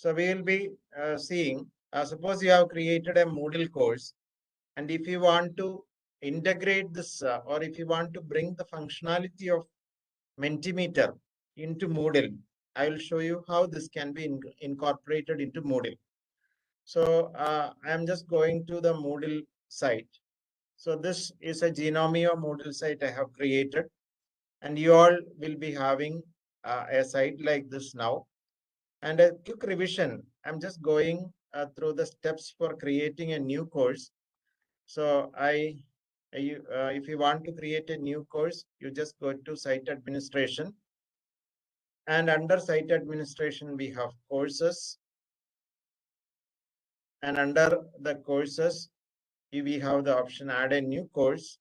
So we will be seeing, suppose you have created a Moodle course, and if you want to integrate this or if you want to bring the functionality of Mentimeter into Moodle, I will show you how this can be incorporated into Moodle. So I am just going to the Moodle site. So this is a Genomio Moodle site I have created, and you all will be having a site like this now. And a quick revision, I'm just going through the steps for creating a new course. So if you want to create a new course, you just go to site administration. And under site administration, we have courses. And under the courses, we have the option add a new course.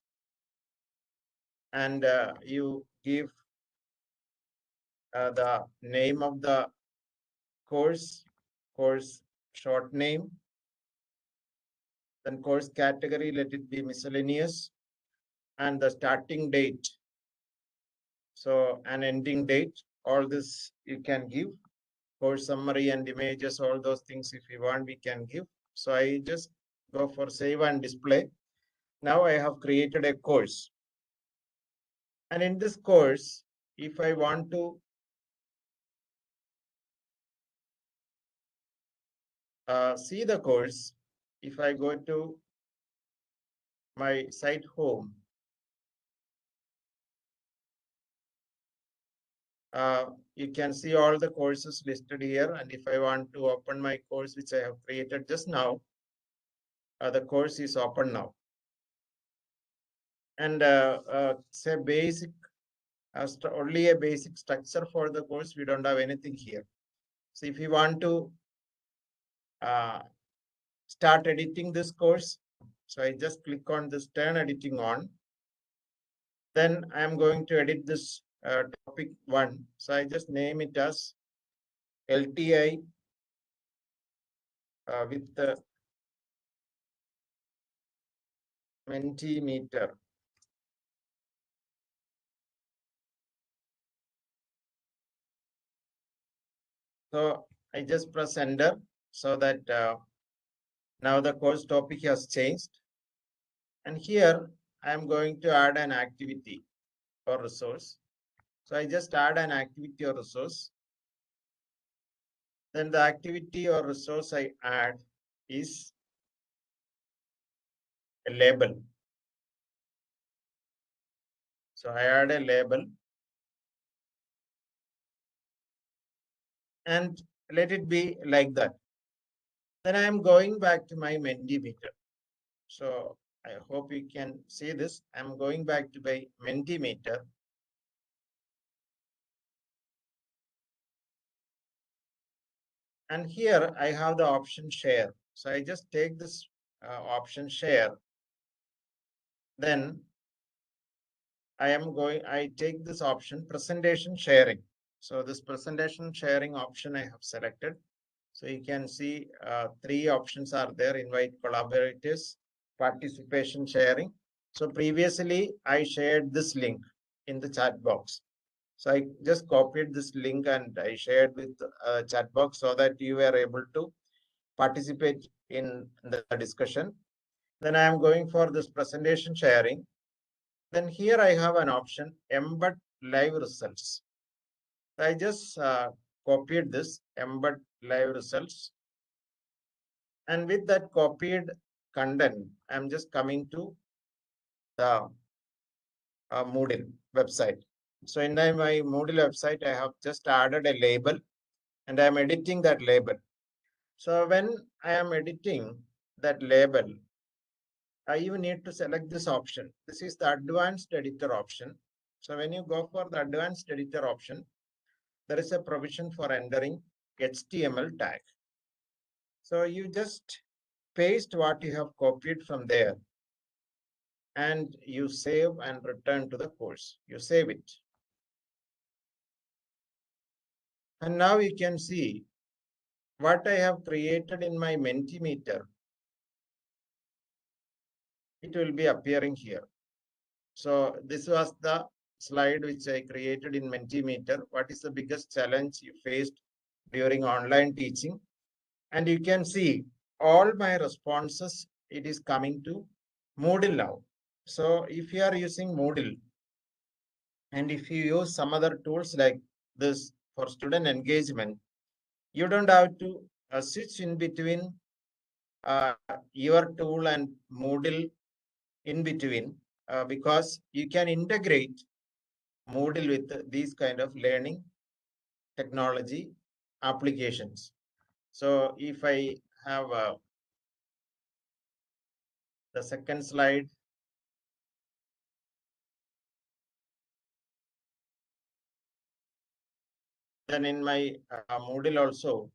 And you give the name of the course short name, then course category, let it be miscellaneous, and the starting date. So an ending date, all this you can give. Course summary and images, all those things if you want, we can give. So I just go for save and display. Now I have created a course. And in this course, if I want to see the course, if I go to my site home, you can see all the courses listed here. And if I want to open my course, which I have created just now, the course is open now. And say basic, only a basic structure for the course. We don't have anything here. So if you want to start editing this course, so I just click on this turn editing on. Then I am going to edit this topic 1. So I just name it as LTI with the Mentimeter. So I just press enter so that now the course topic has changed. And here I am going to add an activity or resource. So I just add an activity or resource. Then the activity or resource I add is a label. So I add a label and let it be like that. Then I am going back to my Mentimeter. So I hope you can see this. I'm going back to my Mentimeter. And here I have the option share. So I just take this option share. Then I take this option presentation sharing. So this presentation sharing option I have selected. So you can see 3 options are there: invite collaborators, participation sharing. So previously I shared this link in the chat box. So I just copied this link and I shared with chat box so that you were able to participate in the discussion. Then I am going for this presentation sharing. Then here I have an option embed live results. I just copied this embed live results. And with that copied content, I'm just coming to the Moodle website. So in my Moodle website, I have just added a label and I'm editing that label. So when I am editing that label, I even need to select this option. This is the advanced editor option. So when you go for the advanced editor option, there is a provision for entering HTML tag. So you just paste what you have copied from there and you save and return to the course. You save it. And now you can see what I have created in my Mentimeter. It will be appearing here. So this was the slide which I created in Mentimeter. What is the biggest challenge you faced during online teaching? And you can see all my responses, it is coming to Moodle now. So if you are using Moodle, and if you use some other tools like this for student engagement, you don't have to switch in between your tool and Moodle in between, because you can integrate Moodle with these kind of learning technology applications. So if I have the second slide, then in my Moodle also,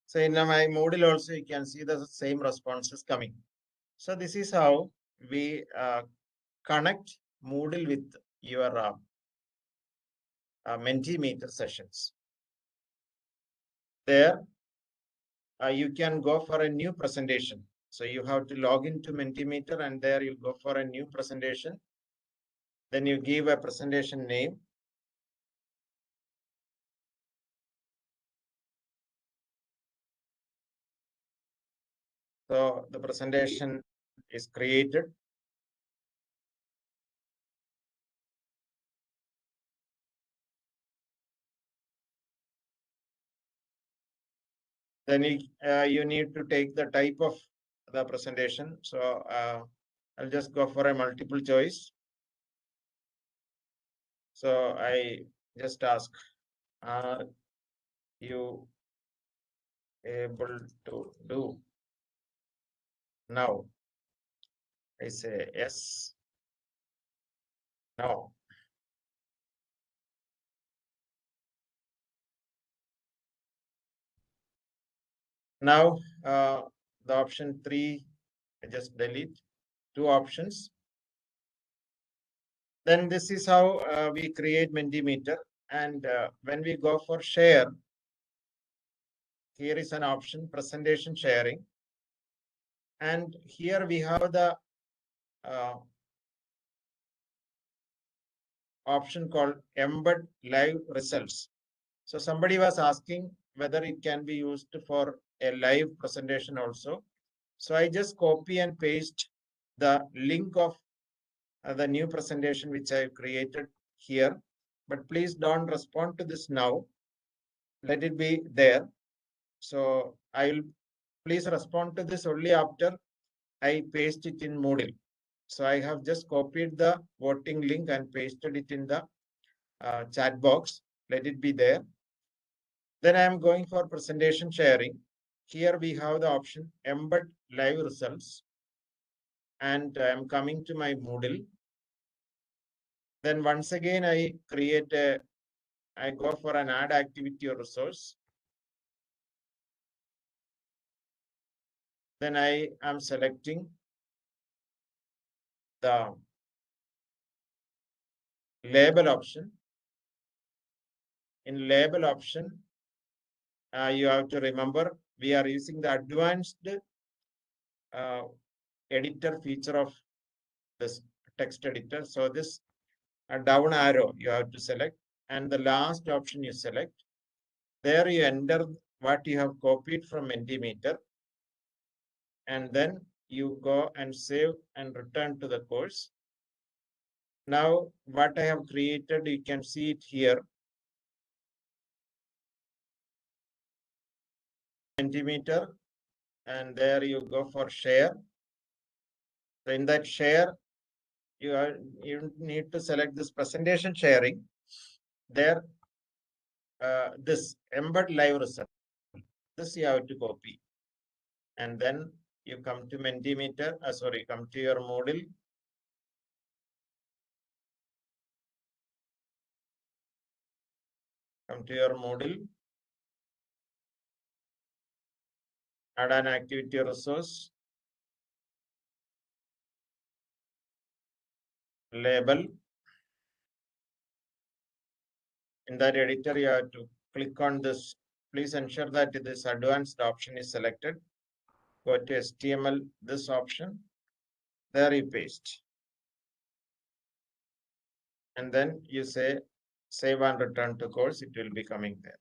so in my Moodle also, you can see the same responses coming. So this is how we connect Moodle with your Mentimeter sessions. There, you can go for a new presentation. So you have to log into Mentimeter, and there you go for a new presentation. Then you give a presentation name. So the presentation is created. Then you need to take the type of the presentation. So I'll just go for a multiple choice. So I just ask, are you able to do now? I say yes, no. Now the option 3, I just delete 2 options. Then this is how we create Mentimeter. And when we go for share, here is an option, presentation sharing. And here we have the option called embed live results. So somebody was asking whether it can be used for a live presentation also. So I just copy and paste the link of the new presentation which I created here. But please don't respond to this now. Let it be there. So I will please respond to this only after I paste it in Moodle. So I have just copied the voting link and pasted it in the chat box. Let it be there. Then I am going for presentation sharing. Here we have the option embed live results. And I am coming to my Moodle. Then once again, I go for an add activity or resource. Then I am selecting the label option. In label option, you have to remember we are using the advanced editor feature of this text editor. So this down arrow you have to select, and the last option you select. There you enter what you have copied from Mentimeter, and then you go and save and return to the course. Now what I have created, you can see it here. Mentimeter, and there you go for share. So in that share, you need to select this presentation sharing. There, this embed live result. This you have to copy, and then you come to Mentimeter. Come to your Moodle. Come to your Moodle. Add an activity resource. Label. In that editor, you have to click on this please ensure that this advanced option is selected. Go to HTML, this option, there you paste. And then you say save and return to course, it will be coming there.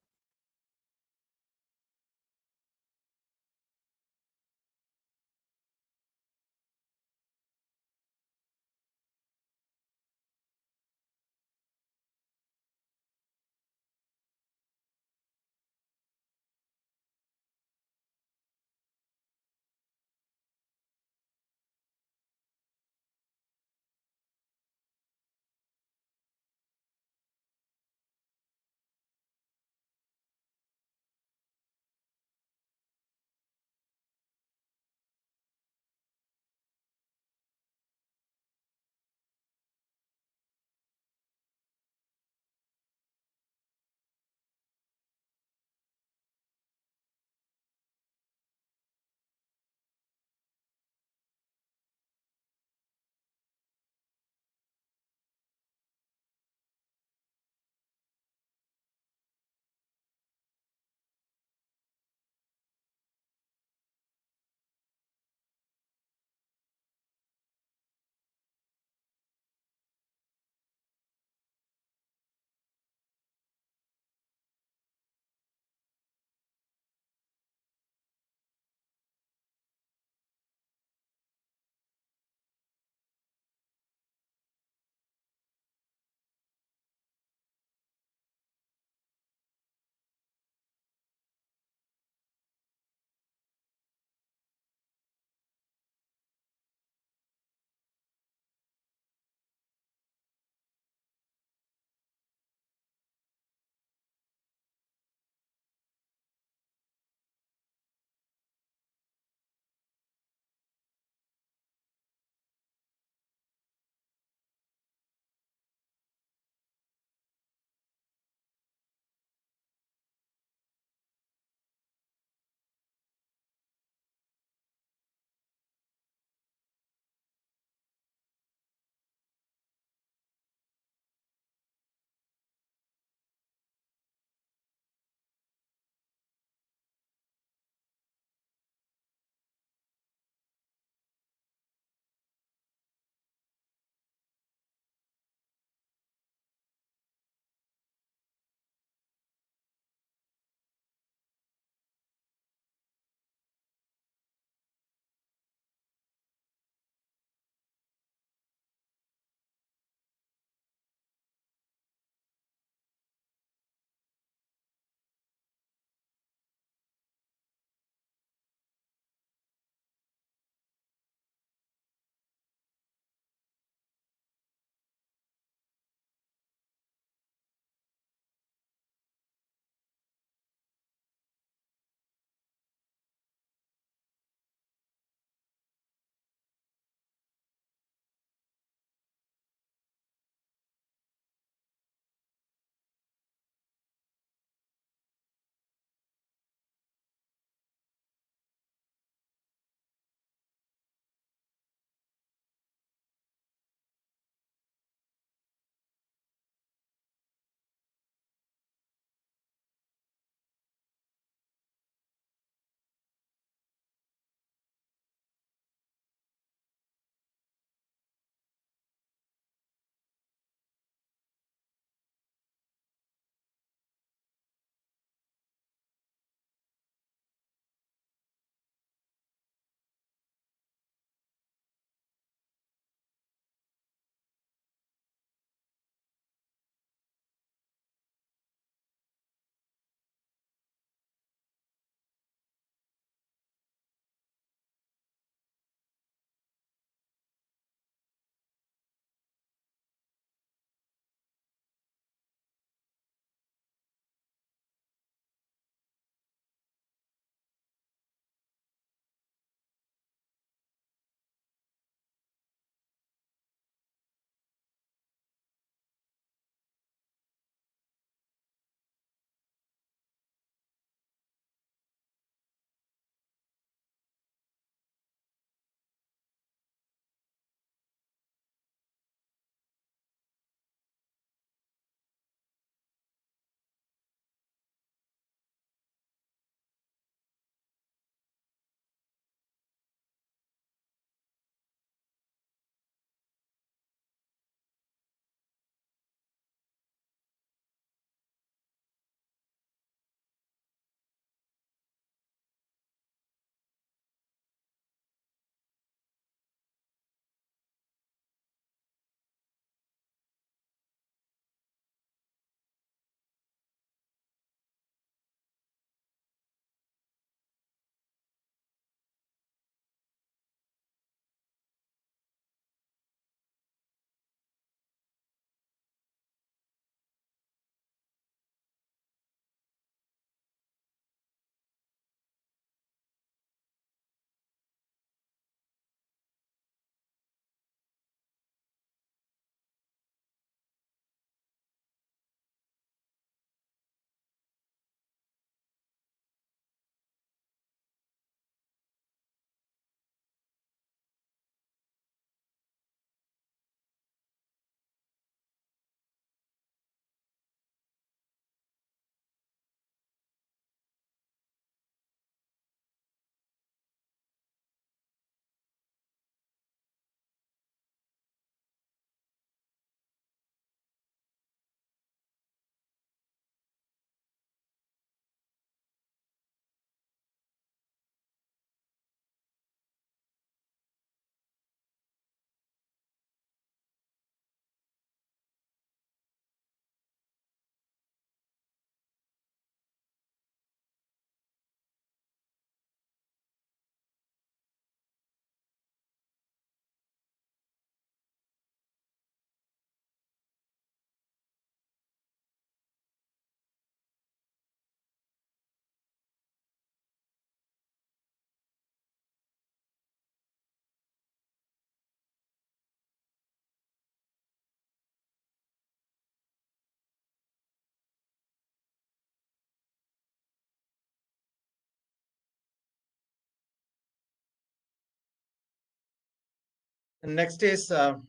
Next is a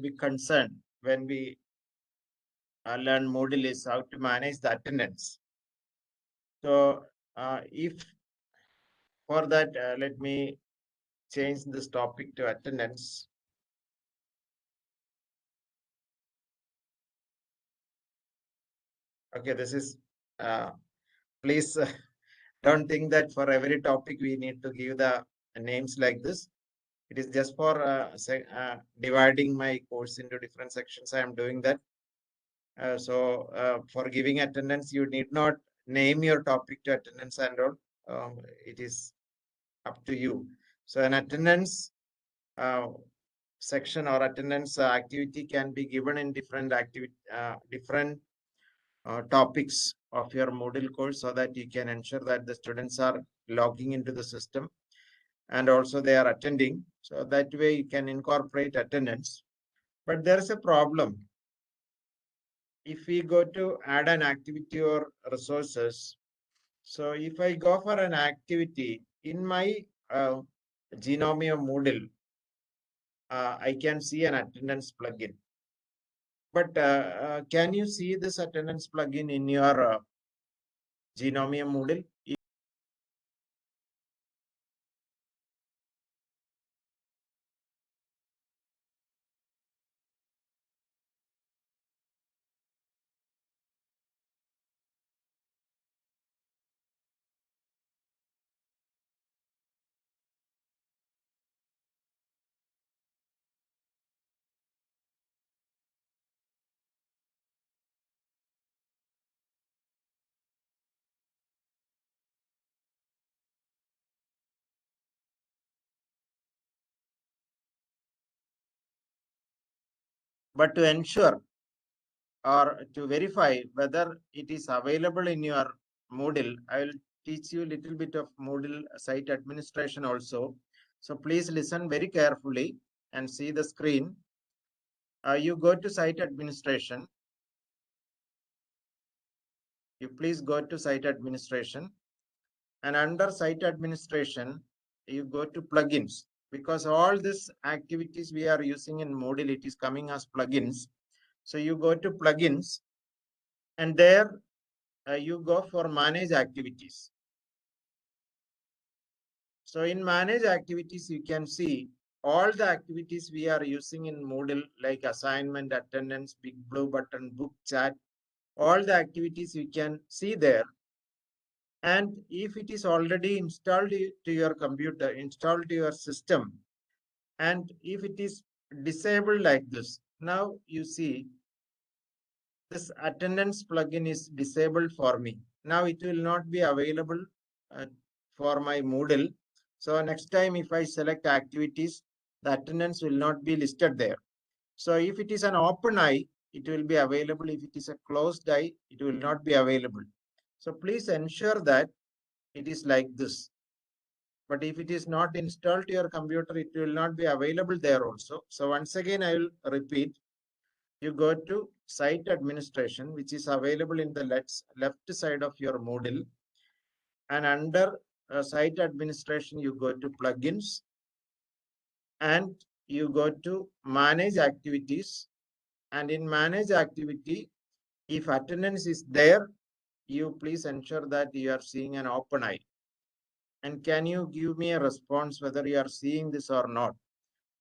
big concern when we learn Moodle is how to manage the attendance. So if for that, let me change this topic to attendance. Okay, this is, please don't think that for every topic we need to give the names like this. It is just for dividing my course into different sections. I am doing that. So for giving attendance, you need not name your topic to attendance and all. It is up to you. So an attendance section or attendance activity can be given in different topics of your Moodle course, so that you can ensure that the students are logging into the system and also they are attending. So that way you can incorporate attendance. But there is a problem. If we go to add an activity or resources, so if I go for an activity in my Genomium Moodle, I can see an attendance plugin. But can you see this attendance plugin in your Genomium Moodle? But to ensure or to verify whether it is available in your Moodle, I will teach you a little bit of Moodle site administration also. So please listen very carefully and see the screen. You go to site administration. You please go to site administration, and under site administration, you go to plugins, because all these activities we are using in Moodle, it is coming as plugins. So you go to plugins, and there you go for manage activities. So in manage activities, you can see all the activities we are using in Moodle, like assignment, attendance, big blue button, book chat, all the activities you can see there. And if it is already installed to your computer, installed to your system, and if it is disabled like this, now you see this attendance plugin is disabled for me. Now it will not be available uh, for my Moodle. So next time if I select activities, the attendance will not be listed there. So if it is an open eye, it will be available. If it is a closed eye, it will not be available. So please ensure that it is like this. But if it is not installed to your computer, it will not be available there also. So once again, I will repeat. You go to site administration, which is available in the left side of your Moodle. And under site administration, you go to plugins and you go to manage activities. And in manage activity, if attendance is there, you please ensure that you are seeing an open eye. And can you give me a response whether you are seeing this or not?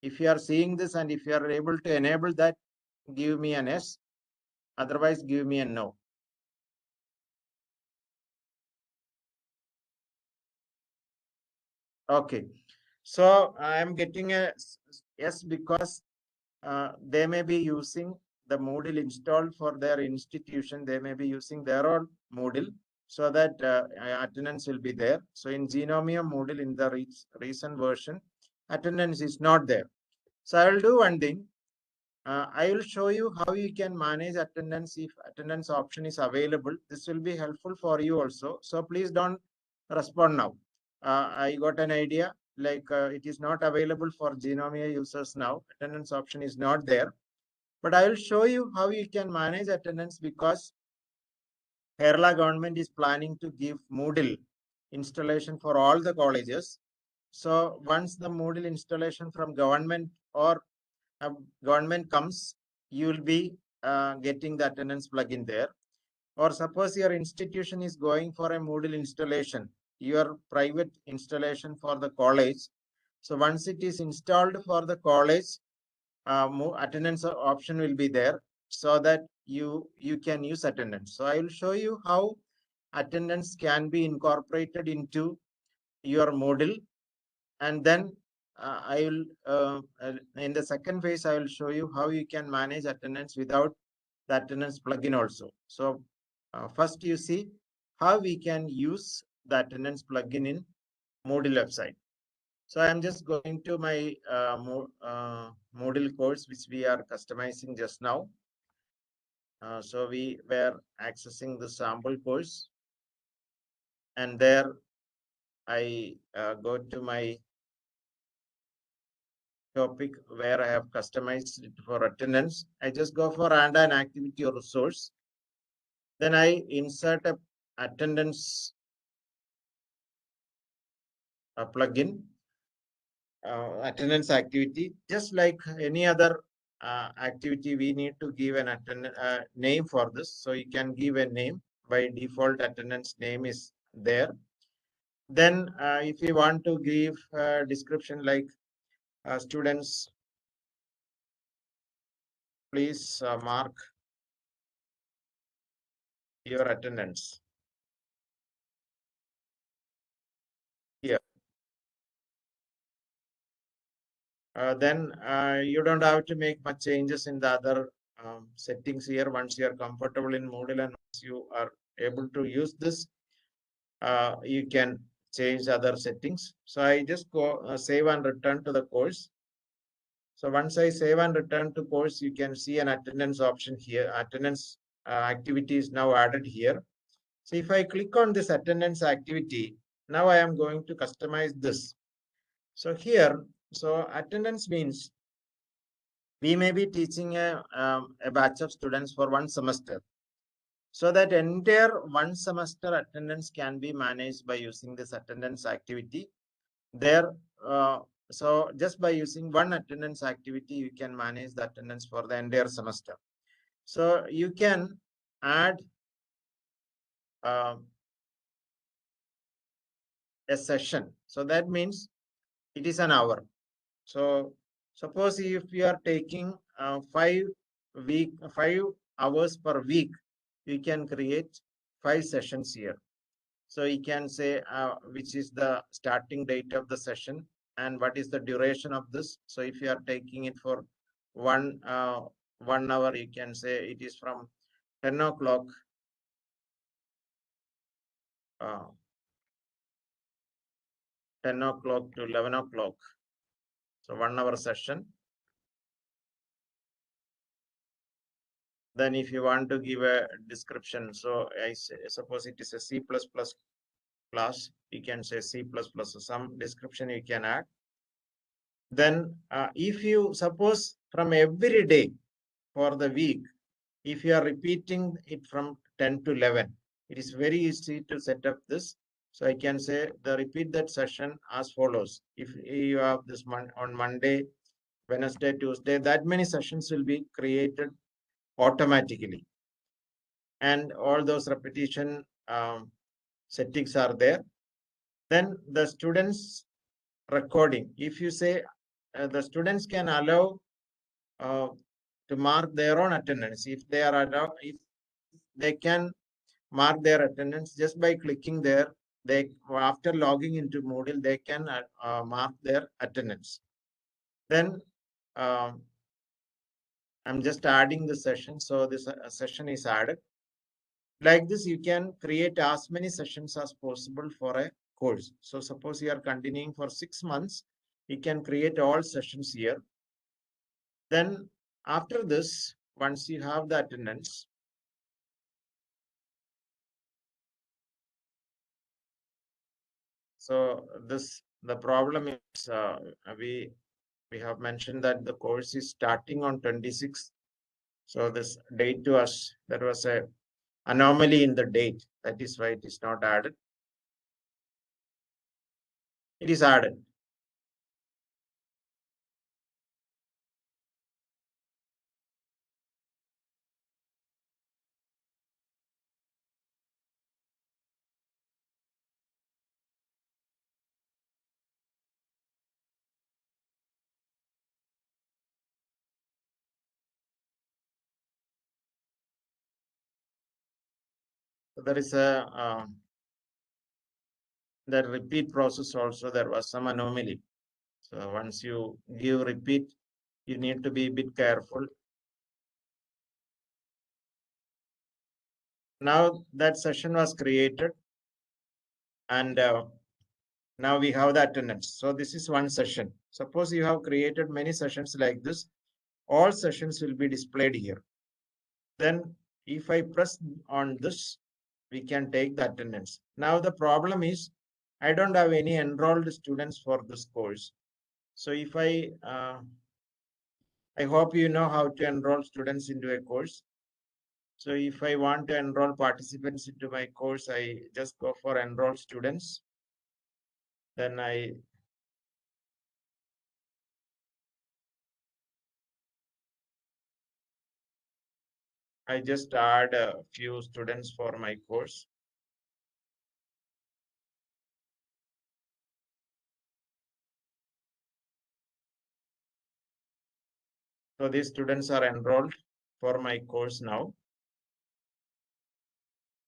If you are seeing this and if you are able to enable that, give me an yes. Otherwise, give me a no. Okay. So I am getting a yes because they may be using the Moodle installed for their institution. They may be using their own Moodle, so that attendance will be there. So in Genomium Moodle, in the recent version, attendance is not there. So I will do one thing. I will show you how you can manage attendance if attendance option is available. This will be helpful for you also. So please don't respond now. I got an idea, like it is not available for Genomia users now. Attendance option is not there. But I will show you how you can manage attendance, because Kerala government is planning to give Moodle installation for all the colleges. So once the Moodle installation from government or government comes, you will be getting the attendance plugin there. Or suppose your institution is going for a Moodle installation, your private installation for the college. So once it is installed for the college, attendance option will be there, so that you can use attendance. So I will show you how attendance can be incorporated into your Moodle, and then I will in the second phase I will show you how you can manage attendance without the attendance plugin also. So first you see how we can use the attendance plugin in Moodle website. So I am just going to my Moodle course which we are customizing just now. So we were accessing the sample course, and there I go to my topic where I have customized it for attendance. I just go for add an activity or resource. Then I insert a attendance plugin, attendance activity. Just like any other activity, we need to give an name for this. So you can give a name. By default, attendance name is there. Then if you want to give a description like students, please mark your attendance here. Then you don't have to make much changes in the other settings here. Once you are comfortable in Moodle and once you are able to use this, you can change other settings. So I just go save and return to the course. So once I save and return to course, you can see an attendance option here. Attendance activity is now added here. So if I click on this attendance activity, now I am going to customize this. So here, so attendance means we may be teaching a batch of students for one semester. So that entire one semester attendance can be managed by using this attendance activity. There, so just by using one attendance activity, you can manage the attendance for the entire semester. So you can add a session. So that means it is an hour. So suppose if you are taking 5 hours per week, you can create 5 sessions here. So you can say which is the starting date of the session and what is the duration of this. So if you are taking it for 1 hour, you can say it is from 10 o'clock 10 o'clock to 11 o'clock. So 1 hour session. Then if you want to give a description, so I suppose it is a C++ class, you can say C++, some description you can add. Then if you suppose from every day for the week, if you are repeating it from 10 to 11, it is very easy to set up this. So I can say the repeat that session as follows. If you have this on Monday, Wednesday, Tuesday, that many sessions will be created automatically. And all those repetition settings are there. Then the students recording. If you say the students can allow to mark their own attendance, if they are if they can mark their attendance just by clicking there, they after logging into Moodle, they can mark their attendance. Then I'm just adding the session, so this session is added. Like this, you can create as many sessions as possible for a course. So suppose you are continuing for 6 months, you can create all sessions here. Then after this, once you have the attendance, so the problem is we have mentioned that the course is starting on 26th. So this date to us, there was a anomaly in the date. That is why it is not added. It is added. there is a the repeat process also, there was some anomaly. So once you give repeat, you need to be a bit careful. Now that session was created, and now we have the attendance. So this is one session. Suppose you have created many sessions like this, all sessions will be displayed here. Then if I press on this, we can take the attendance. Now the problem is, I don't have any enrolled students for this course. So if I hope you know how to enroll students into a course. So if I want to enroll participants into my course, I just go for enroll students. Then I just add a few students for my course. So these students are enrolled for my course now.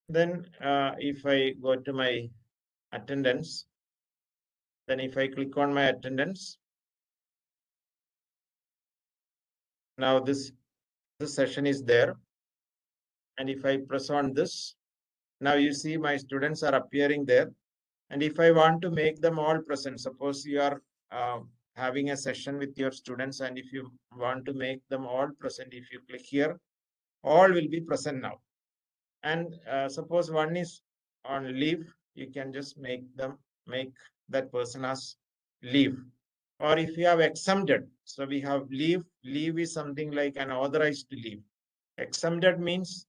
Then if I go to my attendance, then if I click on my attendance, now this session is there. And if I press on this, now you see my students are appearing there. And if I want to make them all present, suppose you are having a session with your students, and if you want to make them all present, if you click here, all will be present now. And suppose one is on leave, you can just make that person as leave. Or if you have exempted, so we have leave is something like an authorized leave. Exempted means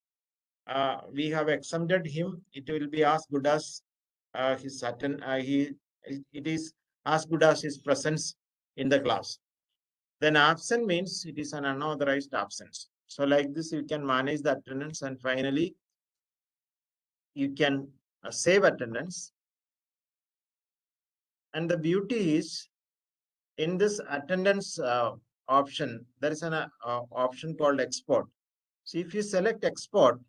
we have exempted him, it will be as good as his it is as good as his presence in the class. Then absent means it is an unauthorized absence. So like this, you can manage the attendance, and finally you can save attendance. And the beauty is, in this attendance option, there is an option called export. So if you select export,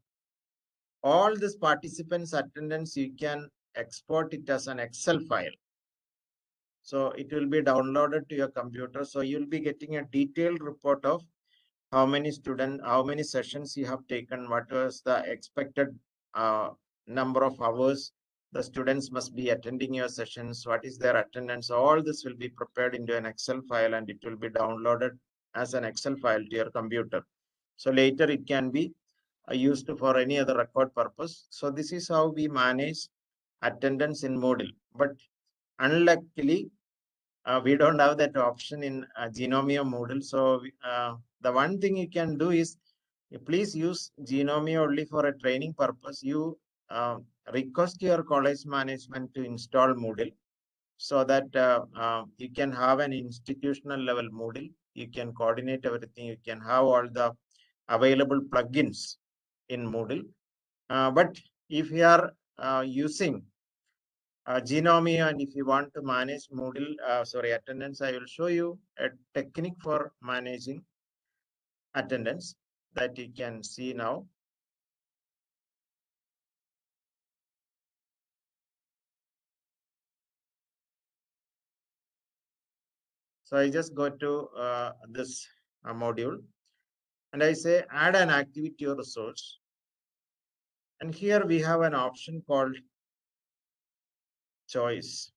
all these participants' attendance, you can export it as an Excel file. So it will be downloaded to your computer. So you'll be getting a detailed report of how many students, how many sessions you have taken, what was the expected number of hours the students must be attending your sessions, what is their attendance. All this will be prepared into an Excel file, and it will be downloaded as an Excel file to your computer. So later it can be used for any other record purpose. So this is how we manage attendance in Moodle. But unluckily, we don't have that option in Genomia Moodle. So the one thing you can do is, please use Genomia only for a training purpose. You request your college management to install Moodle, so that you can have an institutional level Moodle. You can coordinate everything. You can have all the available plugins in Moodle. But if you are using Genomia, and if you want to manage Moodle, attendance, I will show you a technique for managing attendance that you can see now. So I just go to this module, and I say add an activity or resource. And here we have an option called choice.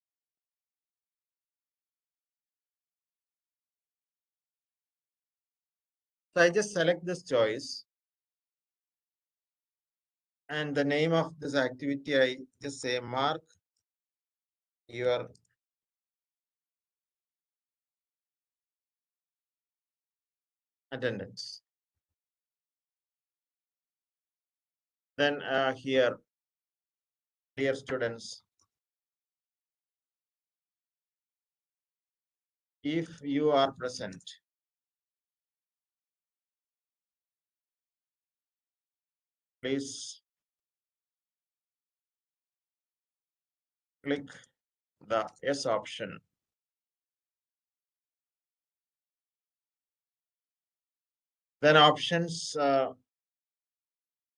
So I just select this choice, and the name of this activity, I just say mark your attendance. Then here, dear students, if you are present, please click the yes option. Then options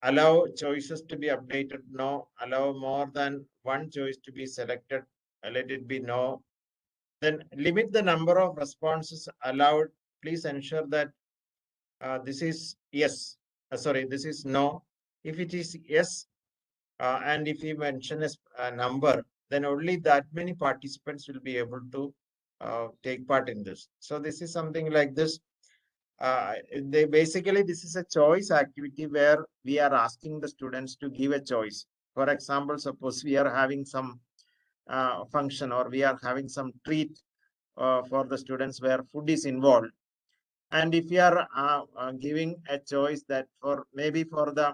allow choices to be updated, no. Allow more than one choice to be selected, let it be no. Then limit the number of responses allowed. Please ensure that this is yes. Sorry, this is no. If it is yes, and if you mention a number, then only that many participants will be able to take part in this. So this is something like this. They basically, this is a choice activity where we are asking the students to give a choice. For example, suppose we are having some function, or we are having some treat for the students where food is involved. And if you are giving a choice that for maybe for the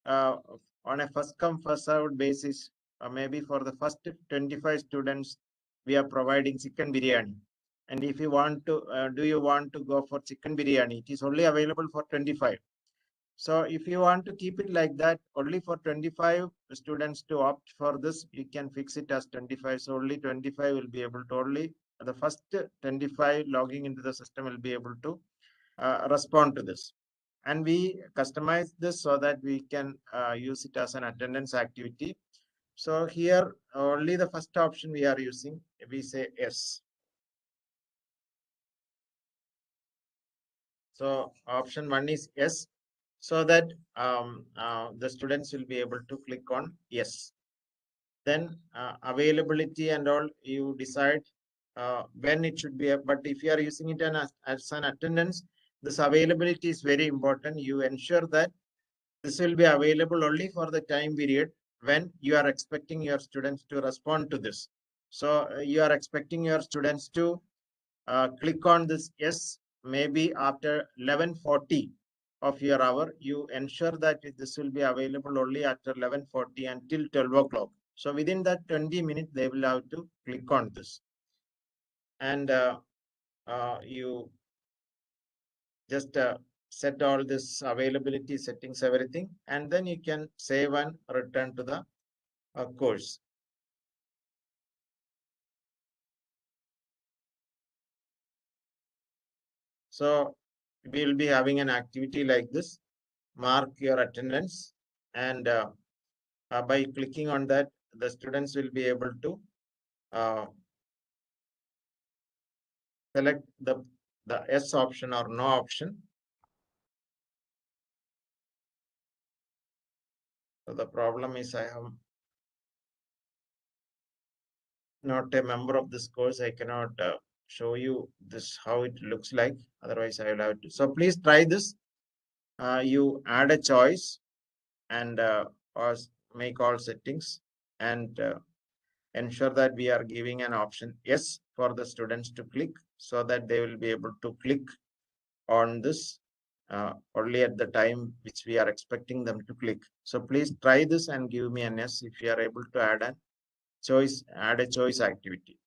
uh, on a first come first served basis, maybe for the first 25 students, we are providing chicken biryani. And if you want to, do you want to go for chicken biryani? It is only available for 25. So if you want to keep it like that, only for 25 students to opt for this, you can fix it as 25. So only 25 will be able to, only the first 25 logging into the system will be able to respond to this. And we customize this so that we can use it as an attendance activity. So here only the first option we are using, we say yes. So option 1 is yes, so that the students will be able to click on yes. Then availability and all, you decide when it should be, but if you are using it as an attendance, this availability is very important. You ensure that this will be available only for the time period when you are expecting your students to respond to this. So you are expecting your students to click on this yes, maybe after 11:40 of your hour. You ensure that this will be available only after 11:40 until 12 o'clock. So within that 20 minutes, they will have to click on this. And you just set all this availability settings, everything, and then you can save and return to the course. So we will be having an activity like this: mark your attendance, and by clicking on that, the students will be able to uh, select the yes option or no option. So the problem is I am not a member of this course. I cannot show you this how it looks like. Otherwise, I will have to. So please try this. You add a choice and or make all settings, and ensure that we are giving an option yes for the students to click, so that they will be able to click on this only at the time which we are expecting them to click. So please try this and give me an yes if you are able to add a choice activity.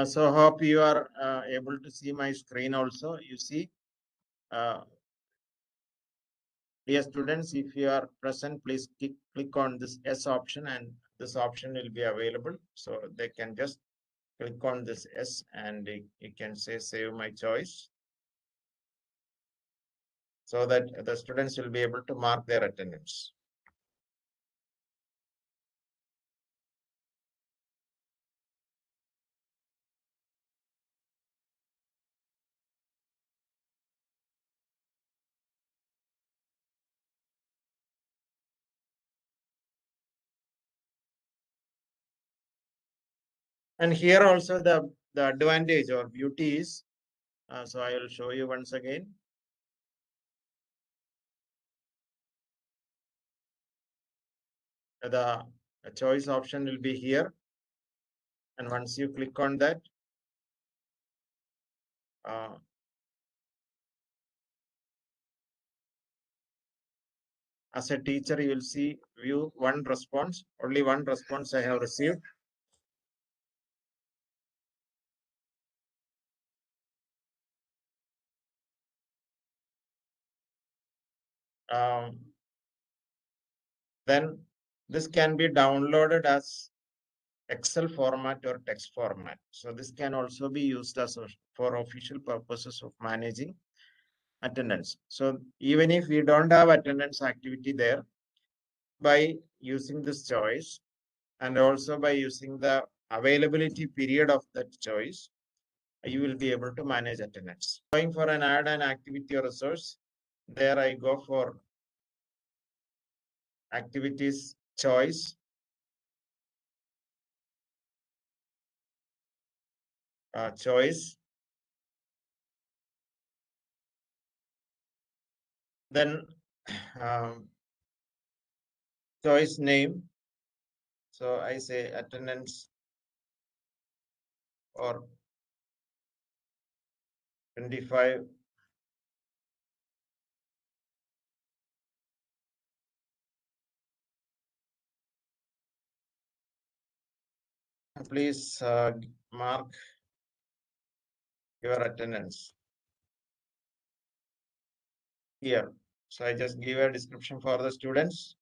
So hope you are able to see my screen also. You see, uh, dear students, if you are present, please click on this yes option, and this option will be available. So they can just click on this yes, and you can say save my choice, so that the students will be able to mark their attendance. And here also the advantage or beauty is, so I will show you once again. The choice option will be here. And once you click on that, as a teacher, you will see view one response. Only one response I have received. Then this can be downloaded as Excel format or text format. So this can also be used as for official purposes of managing attendance. So even if we don't have attendance activity there, by using this choice and also by using the availability period of that choice, you will be able to manage attendance. Going for an add an activity or resource, there I go for activities choice, choice. Then choice name. So I say attendance or 25. Please mark your attendance here. So I just give a description for the students.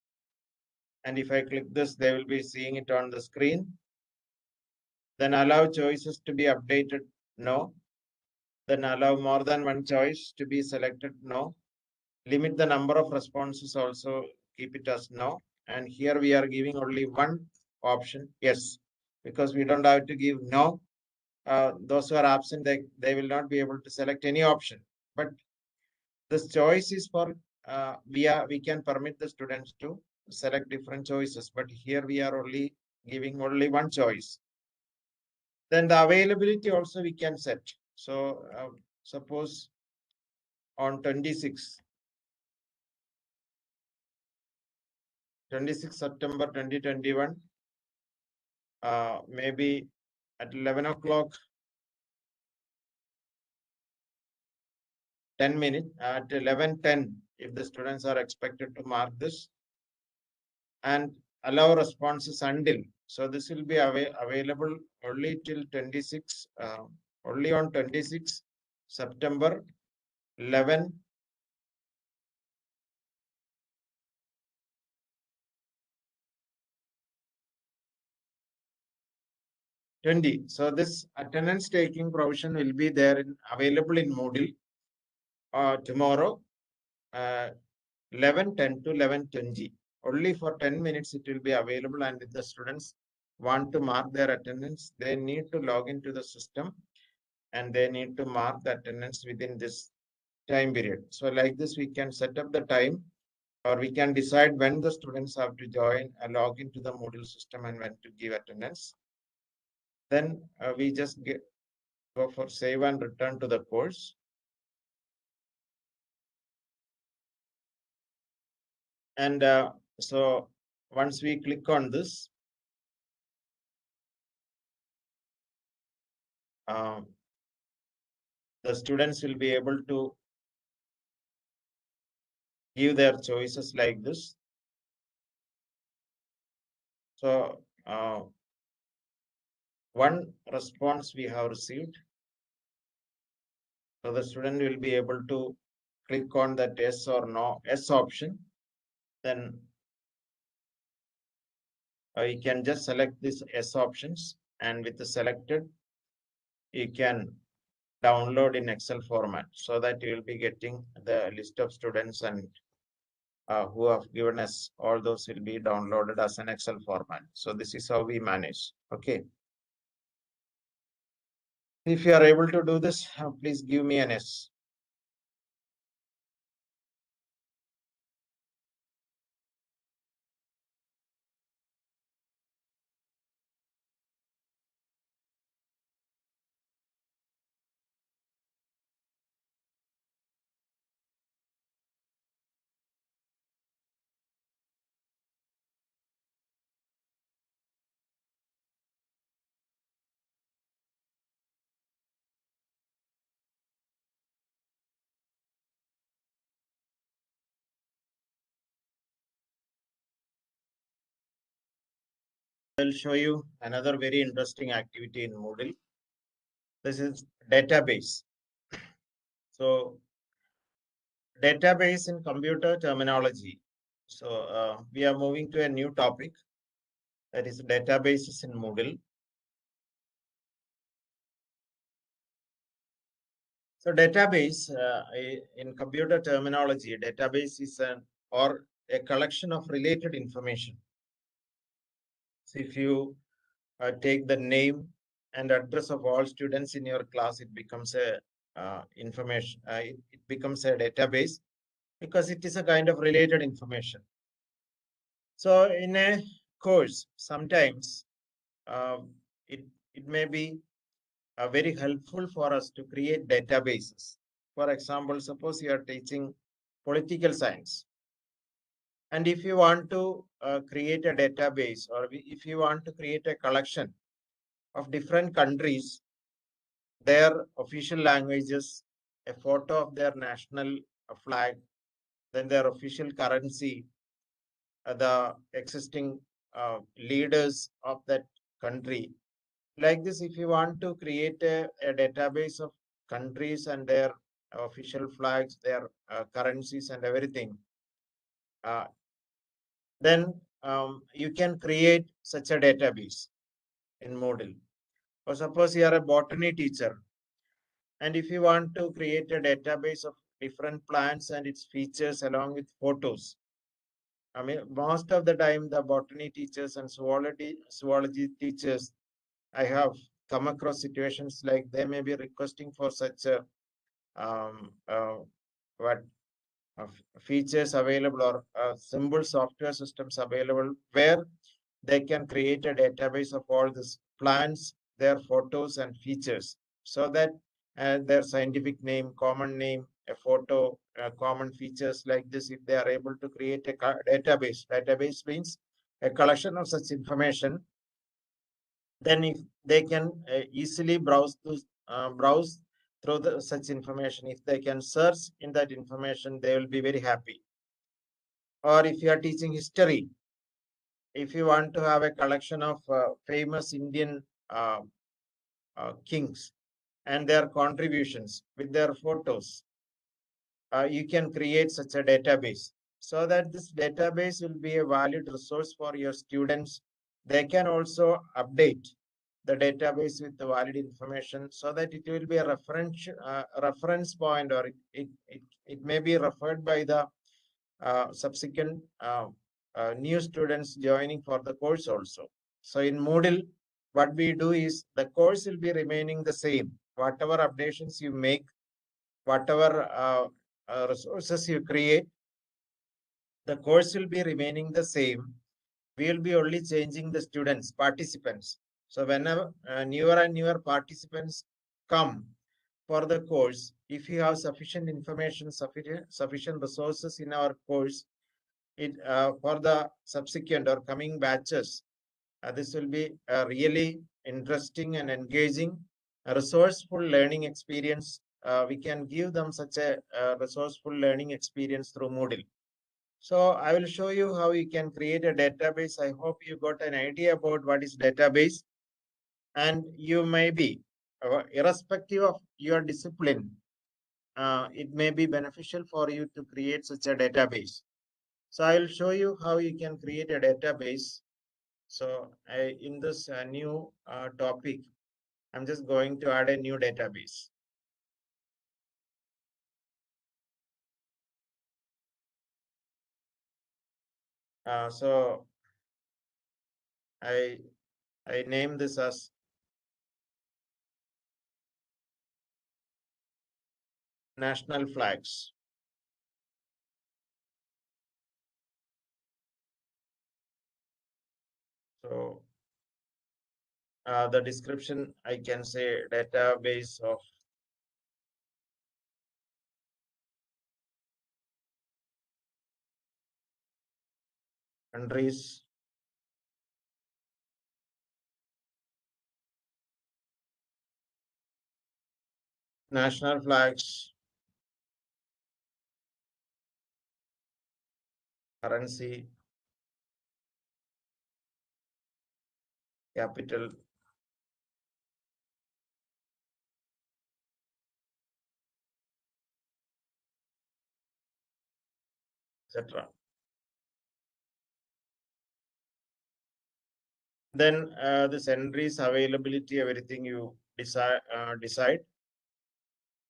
And if I click this, they will be seeing it on the screen. Then allow choices to be updated. No. Then allow more than one choice to be selected. No. Limit the number of responses also, keep it as no. And here we are giving only one option, yes, because we don't have to give no. Those who are absent, they will not be able to select any option. But this choice is for we can permit the students to select different choices, but here we are only giving only one choice. Then the availability also we can set. So suppose on 26 September 2021, maybe at 11 o'clock 10 minutes, at 11:10, if the students are expected to mark this, and allow responses until. So this will be available only till 26, only on 26 September 11. So this attendance taking provision will be there available in Moodle tomorrow, 11:10 to 11:20. Only for 10 minutes it will be available, and if the students want to mark their attendance, they need to log into the system and they need to mark the attendance within this time period. So like this, we can set up the time, or we can decide when the students have to join and log into the Moodle system and when to give attendance. Then we just go for save and return to the course. And so once we click on this, the students will be able to give their choices like this. So one response we have received. So the student will be able to click on that yes or no, yes option. Then you can just select this yes options, and with the selected, you can download in Excel format, so that you will be getting the list of students and who have given us all those will be downloaded as an Excel format. So this is how we manage. Okay. If you are able to do this, please give me an yes. will show you another very interesting activity in Moodle. This is database. So database in computer terminology. So we are moving to a new topic, that is databases in Moodle. So database in computer terminology, database is a collection of related information. So if you take the name and address of all students in your class, it becomes a information. It becomes a database because it is a kind of related information. So in a course, sometimes it it may be very helpful for us to create databases. For example, suppose you are teaching political science, and if you want to create a database, or if you want to create a collection of different countries, their official languages, a photo of their national flag, then their official currency, the existing leaders of that country. Like this, if you want to create a database of countries and their official flags, their currencies and everything, uh, then you can create such a database in Moodle. Or suppose you are a botany teacher, and if you want to create a database of different plants and its features along with photos, I mean, most of the time, the botany teachers and zoology teachers, I have come across situations like they may be requesting for such a what features available, or simple software systems available where they can create a database of all these plants, their photos and features, so that their scientific name, common name, a photo, common features like this, if they are able to create a database means a collection of such information, then if they can easily browse through such information, if they can search in that information, they will be very happy. Or if you are teaching history, if you want to have a collection of famous Indian uh, kings and their contributions with their photos, you can create such a database, so that this database will be a valid resource for your students. They can also update the database with the valid information, so that it will be a reference point, or it may be referred by the subsequent new students joining for the course also. So in Moodle, what we do is the course will be remaining the same. Whatever updations you make, whatever resources you create, the course will be remaining the same. We will be only changing the students, participants. So whenever newer and newer participants come for the course, if you have sufficient information, sufficient resources in our course, it for the subsequent or coming batches, this will be a really interesting and engaging, resourceful learning experience. We can give them such a resourceful learning experience through Moodle. So I will show you how you can create a database. I hope you got an idea about what is database, and you may be, irrespective of your discipline, it may be beneficial for you to create such a database. So I will show you how you can create a database. So in this new topic, I'm just going to add a new database. So I name this as national flags. So the description, I can say database of countries, national flags, currency, capital, etc. Then this entries, availability, everything you decide.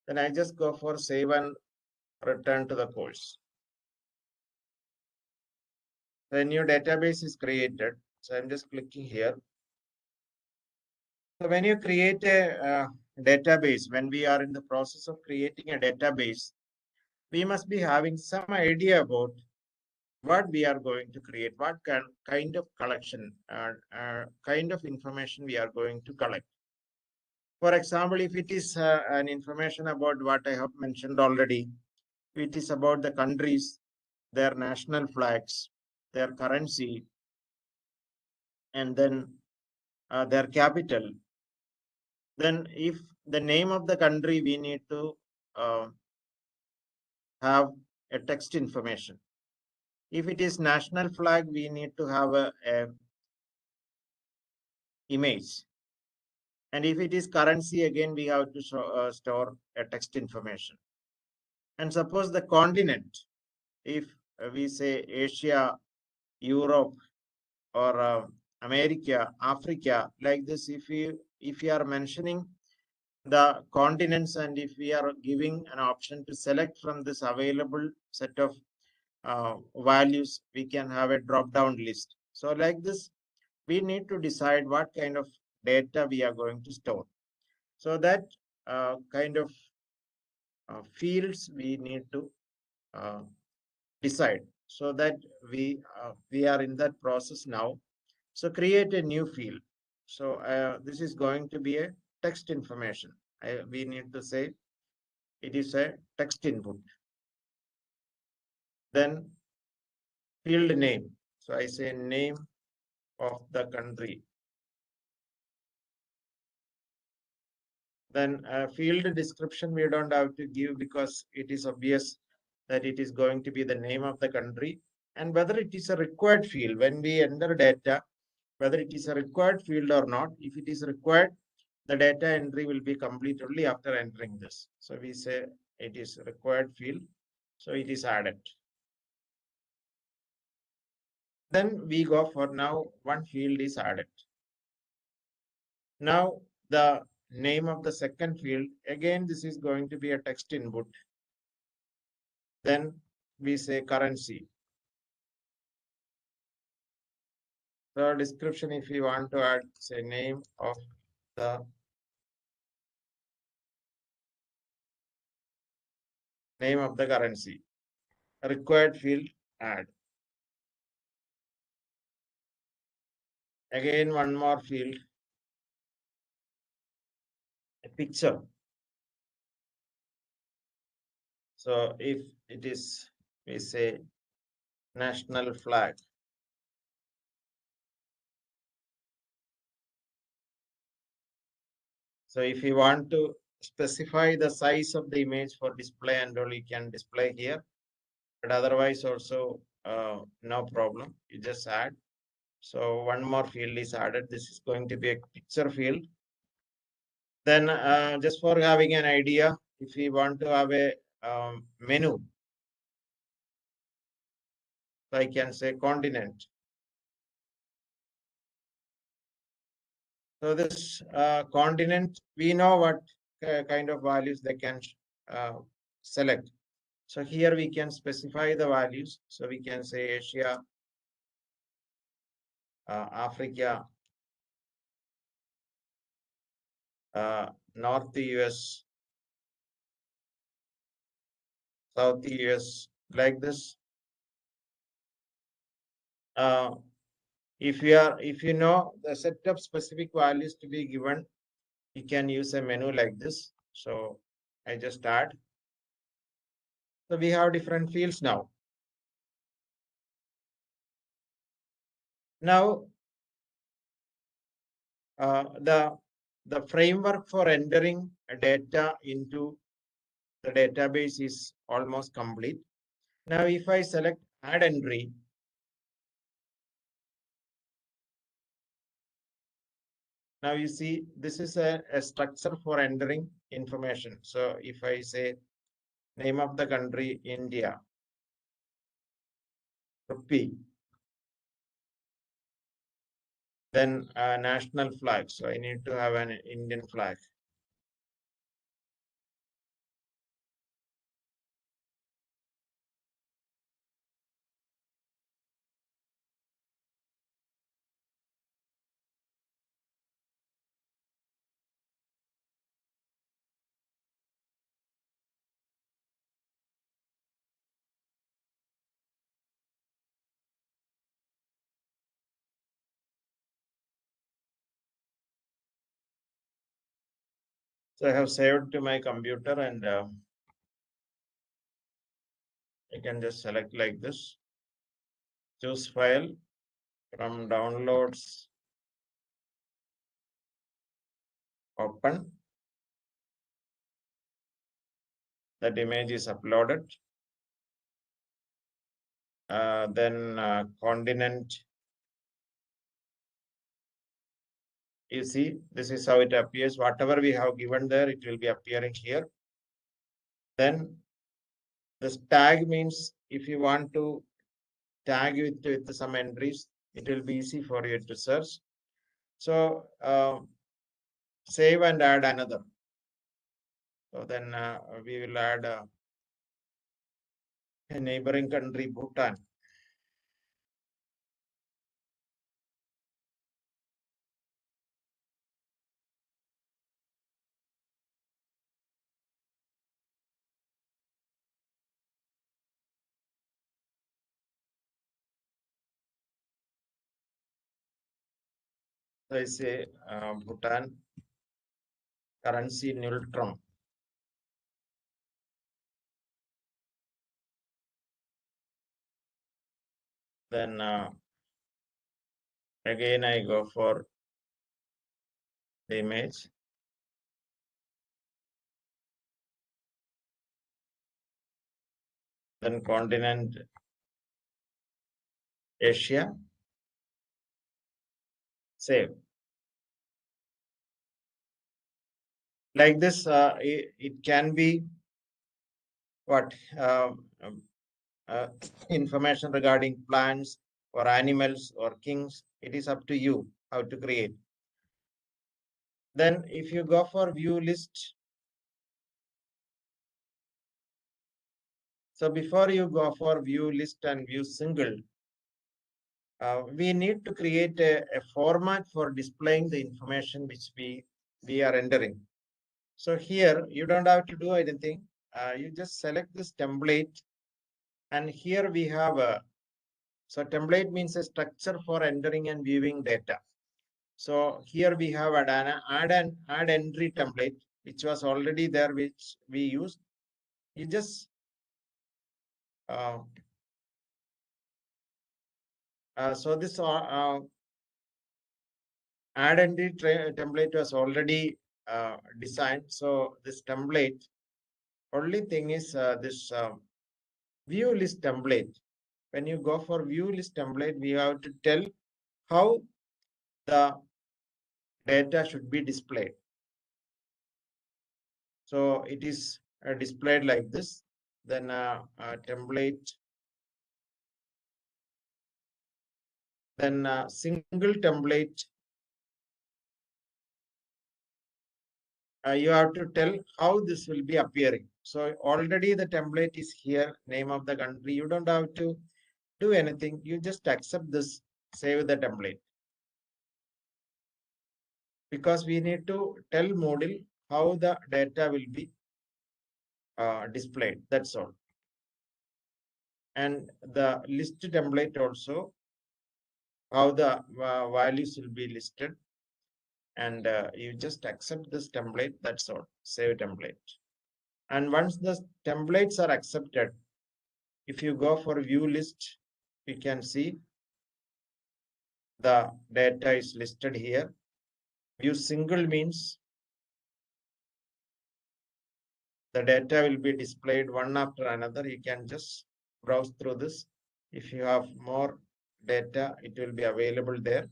Then I just go for save and return to the course. The new database is created. So I'm just clicking here. So when you create a database, when we are in the process of creating a database, we must be having some idea about what we are going to create, what kind of collection, kind of information we are going to collect. For example, if it is an information about what I have mentioned already, it is about the countries, their national flags, their currency, and then their capital. Then if the name of the country, we need to uh, have a text information. If it is national flag, we need to have a image. And if it is currency, again, we have to store a text information. And suppose the continent, if we say Asia, Europe, or America, Africa, like this, if you are mentioning the continents and if we are giving an option to select from this available set of values, we can have a drop down list. So like this, we need to decide what kind of data we are going to store. So that kind of fields we need to uh, decide, so that we are in that process now. So create a new field. So this is going to be a text information. We need to say it is a text input. Then field name. So I say name of the country. Then field description we don't have to give because it is obvious that it is going to be the name of the country, and whether it is a required field when we enter data, whether it is a required field or not. If it is required, the data entry will be complete only after entering this. So we say it is required field, so it is added. Then we go for now one field is added. Now the name of the second field, again this is going to be a text input. Then we say currency. The description, if you want to add, say name of the currency. Required field, add. Again one more field, a picture. So if it is, we say national flag. So if you want to specify the size of the image for display and all, you can display here. But otherwise also no problem. You just add. So one more field is added. This is going to be a picture field. Then just for having an idea, if we want to have a menu, so I can say continent. So this continent, we know what kind of values they can select. So here we can specify the values. So we can say Asia, Africa, North US, South US, like this. If you know the set of specific values to be given, you can use a menu like this. So I just add. So we have different fields now. Now the framework for entering data into the database is almost complete. Now if I select add entry, Now you see, this is a structure for entering information. So if I say name of the country, India, rupee, then national flag. So I need to have an Indian flag. So I have saved to my computer, and I can just select like this, choose file from downloads, open. That image is uploaded. Then continent, you see, this is how it appears. Whatever we have given there, it will be appearing here. Then this tag means if you want to tag with some entries, it will be easy for you to search. So save and add another. So then we will add a neighboring country, Bhutan. So I say Bhutan, currency neutral. Then again I go for the image. Then continent Asia, save. Like this, it can be what information regarding plants or animals or kings. It is up to you how to create. Then if you go for view list, so before you go for view list and view single, we need to create a format for displaying the information which we are entering. So here you don't have to do anything. You just select this template, and here we have a, so template means a structure for entering and viewing data. So here we have add entry template, which was already there, which we used. You just so this add entry template was already designed. So this template, only thing is this view list template. When you go for view list template, we have to tell how the data should be displayed. So it is displayed like this. Then template. Then single template. You have to tell how this will be appearing. So already the template is here, name of the country. You don't have to do anything. You just accept this, save the template. Because we need to tell Moodle how the data will be displayed. That's all. And the list template also, how the values will be listed. And you just accept this template. That's all. Save template. And once the templates are accepted, if you go for view list, you can see the data is listed here. View single means the data will be displayed one after another. You can just browse through this. If you have more data, it will be available there.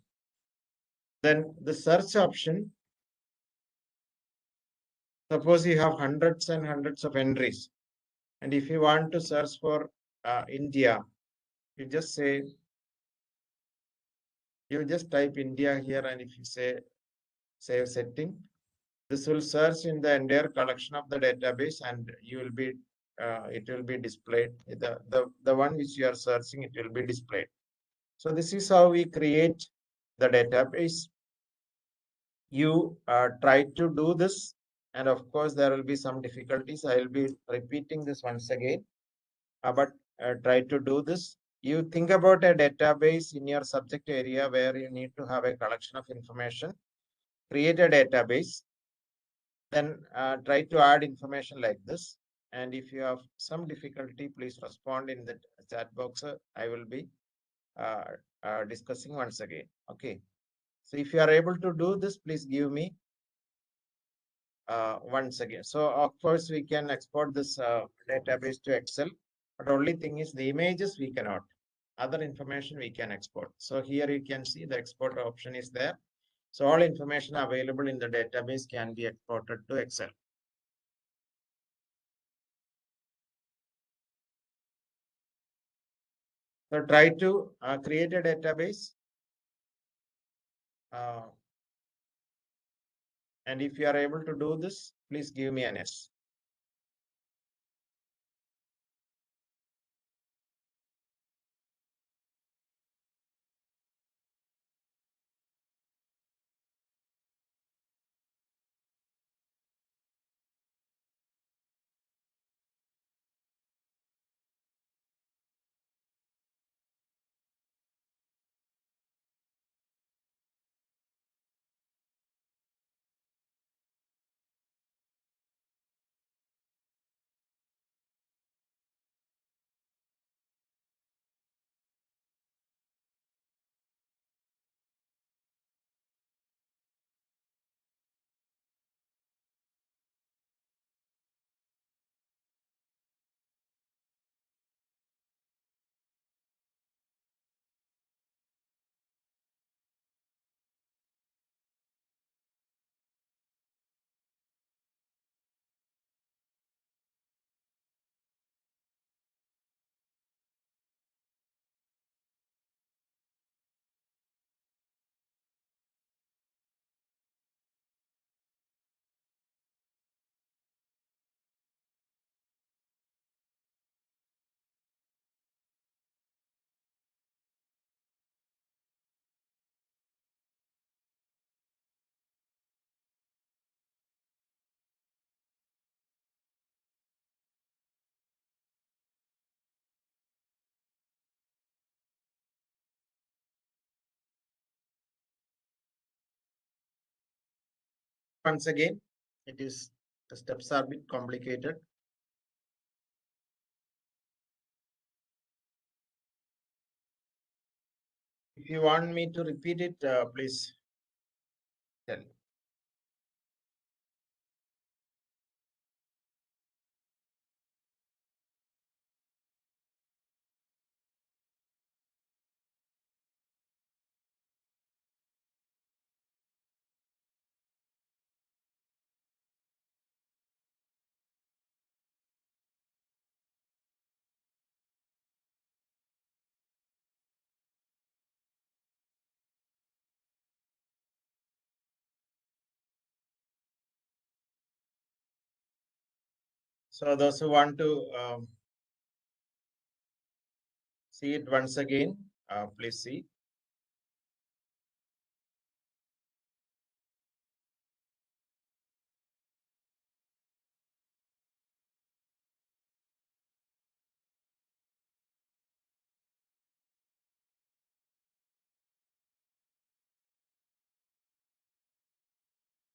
Then the search option, suppose you have hundreds and hundreds of entries. And if you want to search for India, you just say, you just type India here, and if you say save setting, this will search in the entire collection of the database, and you will be it will be displayed. The one which you are searching, it will be displayed. So this is how we create the database. You try to do this, and of course there will be some difficulties. I will be repeating this once again, but try to do this. You think about a database in your subject area where you need to have a collection of information. Create a database, then try to add information like this. And if you have some difficulty, please respond in the chat box. I will be discussing once again. Okay. So if you are able to do this, please give me once again. So of course we can export this database to Excel, but only thing is the images we cannot. Other information we can export. So here you can see the export option is there. So all information available in the database can be exported to Excel. So try to create a database. And if you are able to do this, please give me an S. Once again, the steps are a bit complicated. If you want me to repeat it, please tell. So those who want to see it once again, please see.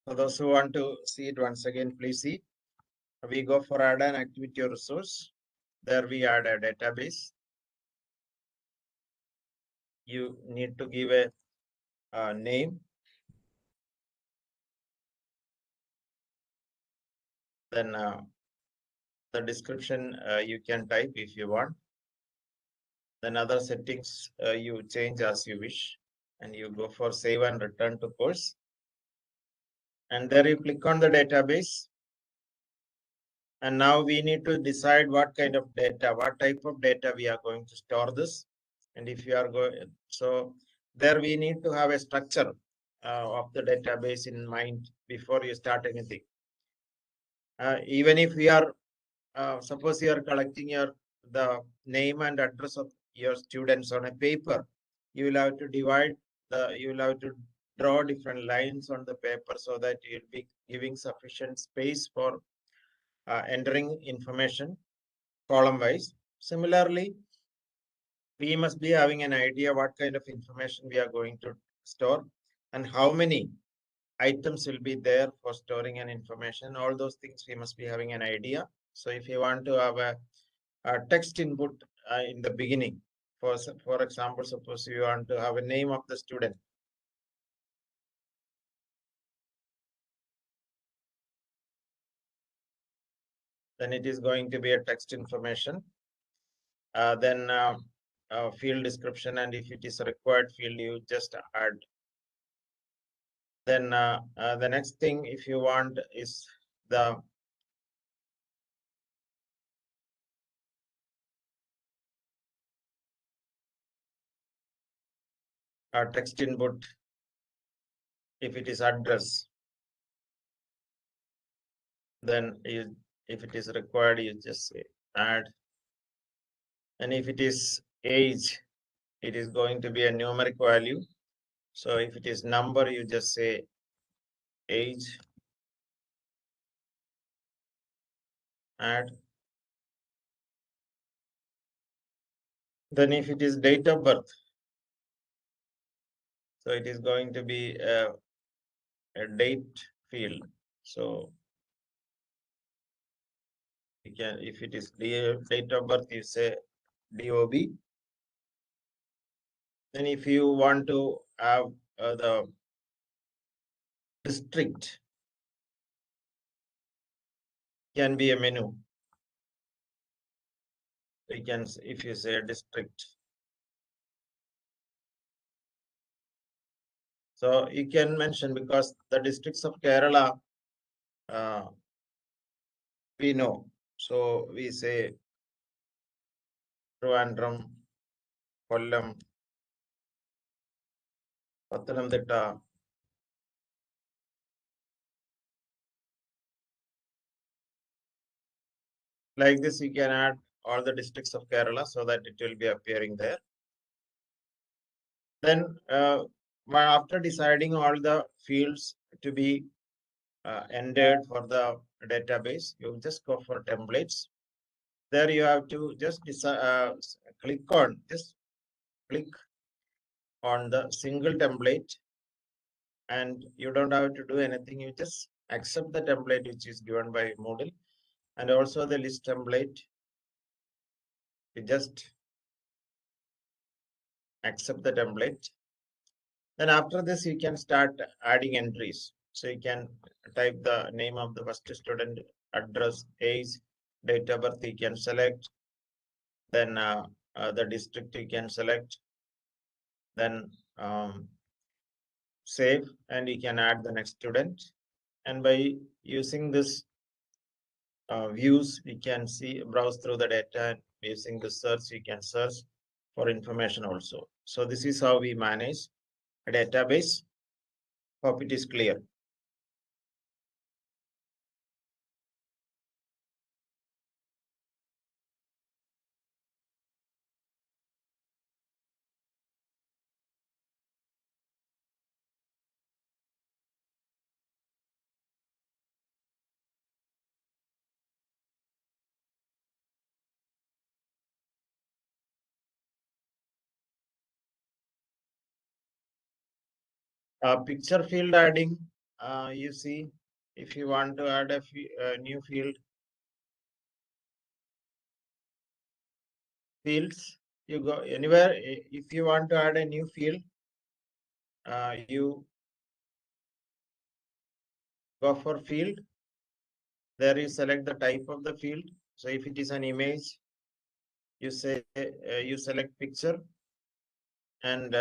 So those who want to see it once again, please see. We go for add an activity or resource. There we add a database. You need to give a name. Then the description you can type if you want. Then other settings you change as you wish. and you go for save and return to course. And there you click on the database. And now we need to decide what kind of data, what type of data we are going to store this. And if you are going, so there we need to have a structure of the database in mind before you start anything. Even if we are, suppose you are collecting the name and address of your students on a paper, you will have to you will have to draw different lines on the paper so that you'll be giving sufficient space for entering information column wise. Similarly, we must be having an idea what kind of information we are going to store and how many items will be there for storing an information. All those things we must be having an idea. So if you want to have a text input in the beginning, for example, suppose you want to have a name of the student. Then it is going to be a text information. Then field description, and if it is a required field, you just add. Then the next thing, if you want, is the text input. If it is address, then if it is required, you just say add. And if it is age, it is going to be a numeric value. So if it is number, you just say age, add. Then if it is date of birth, so it is going to be a date field. So you can, if it is date of birth, you say DOB. Then if you want to have the district, can be a menu. You can, if you say district, so you can mention, because the districts of Kerala we know. So we say Trivandrum, Kollam, Pathanamthitta. Like this, you can add all the districts of Kerala so that it will be appearing there. Then after deciding all the fields to be entered for the database, you just go for templates. There you have to just click on the single template, and you don't have to do anything. You just accept the template which is given by Moodle, and also the list template. You just accept the template. Then after this, you can start adding entries. So you can type the name of the first student, address, age, date of birth, you can select. Then the district you can select. Then save, and you can add the next student. And by using this views, we can browse through the data, and using the search, you can search for information also. So this is how we manage a database. Hope it is clear. Picture field adding, you see, if you want to add a new fields, you go anywhere. If you want to add a new field, you go for field. There you select the type of the field. So if it is an image, you say you select picture. and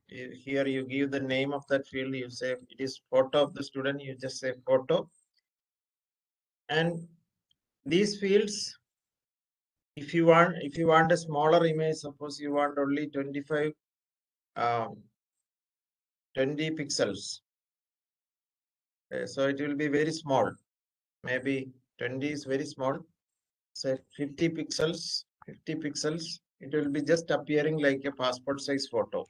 here you give the name of that field. You say it is photo of the student. You just say photo, and these fields, if you want a smaller image, suppose you want only 25 20 pixels, so it will be very small. Maybe 20 is very small. Say 50 pixels, it will be just appearing like a passport size photo.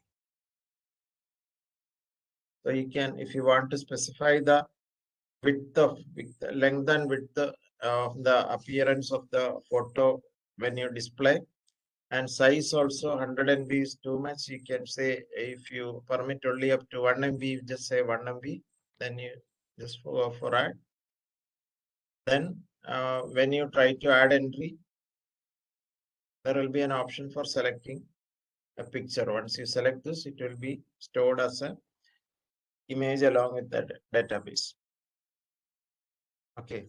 So you can, if you want to specify the length and width of the appearance of the photo when you display, and size also 100 MB is too much. You can say if you permit only up to 1 MB, you just say 1 MB, then you just for add. Then when you try to add entry, there will be an option for selecting a picture. Once you select this, it will be stored as an image along with the database. Okay.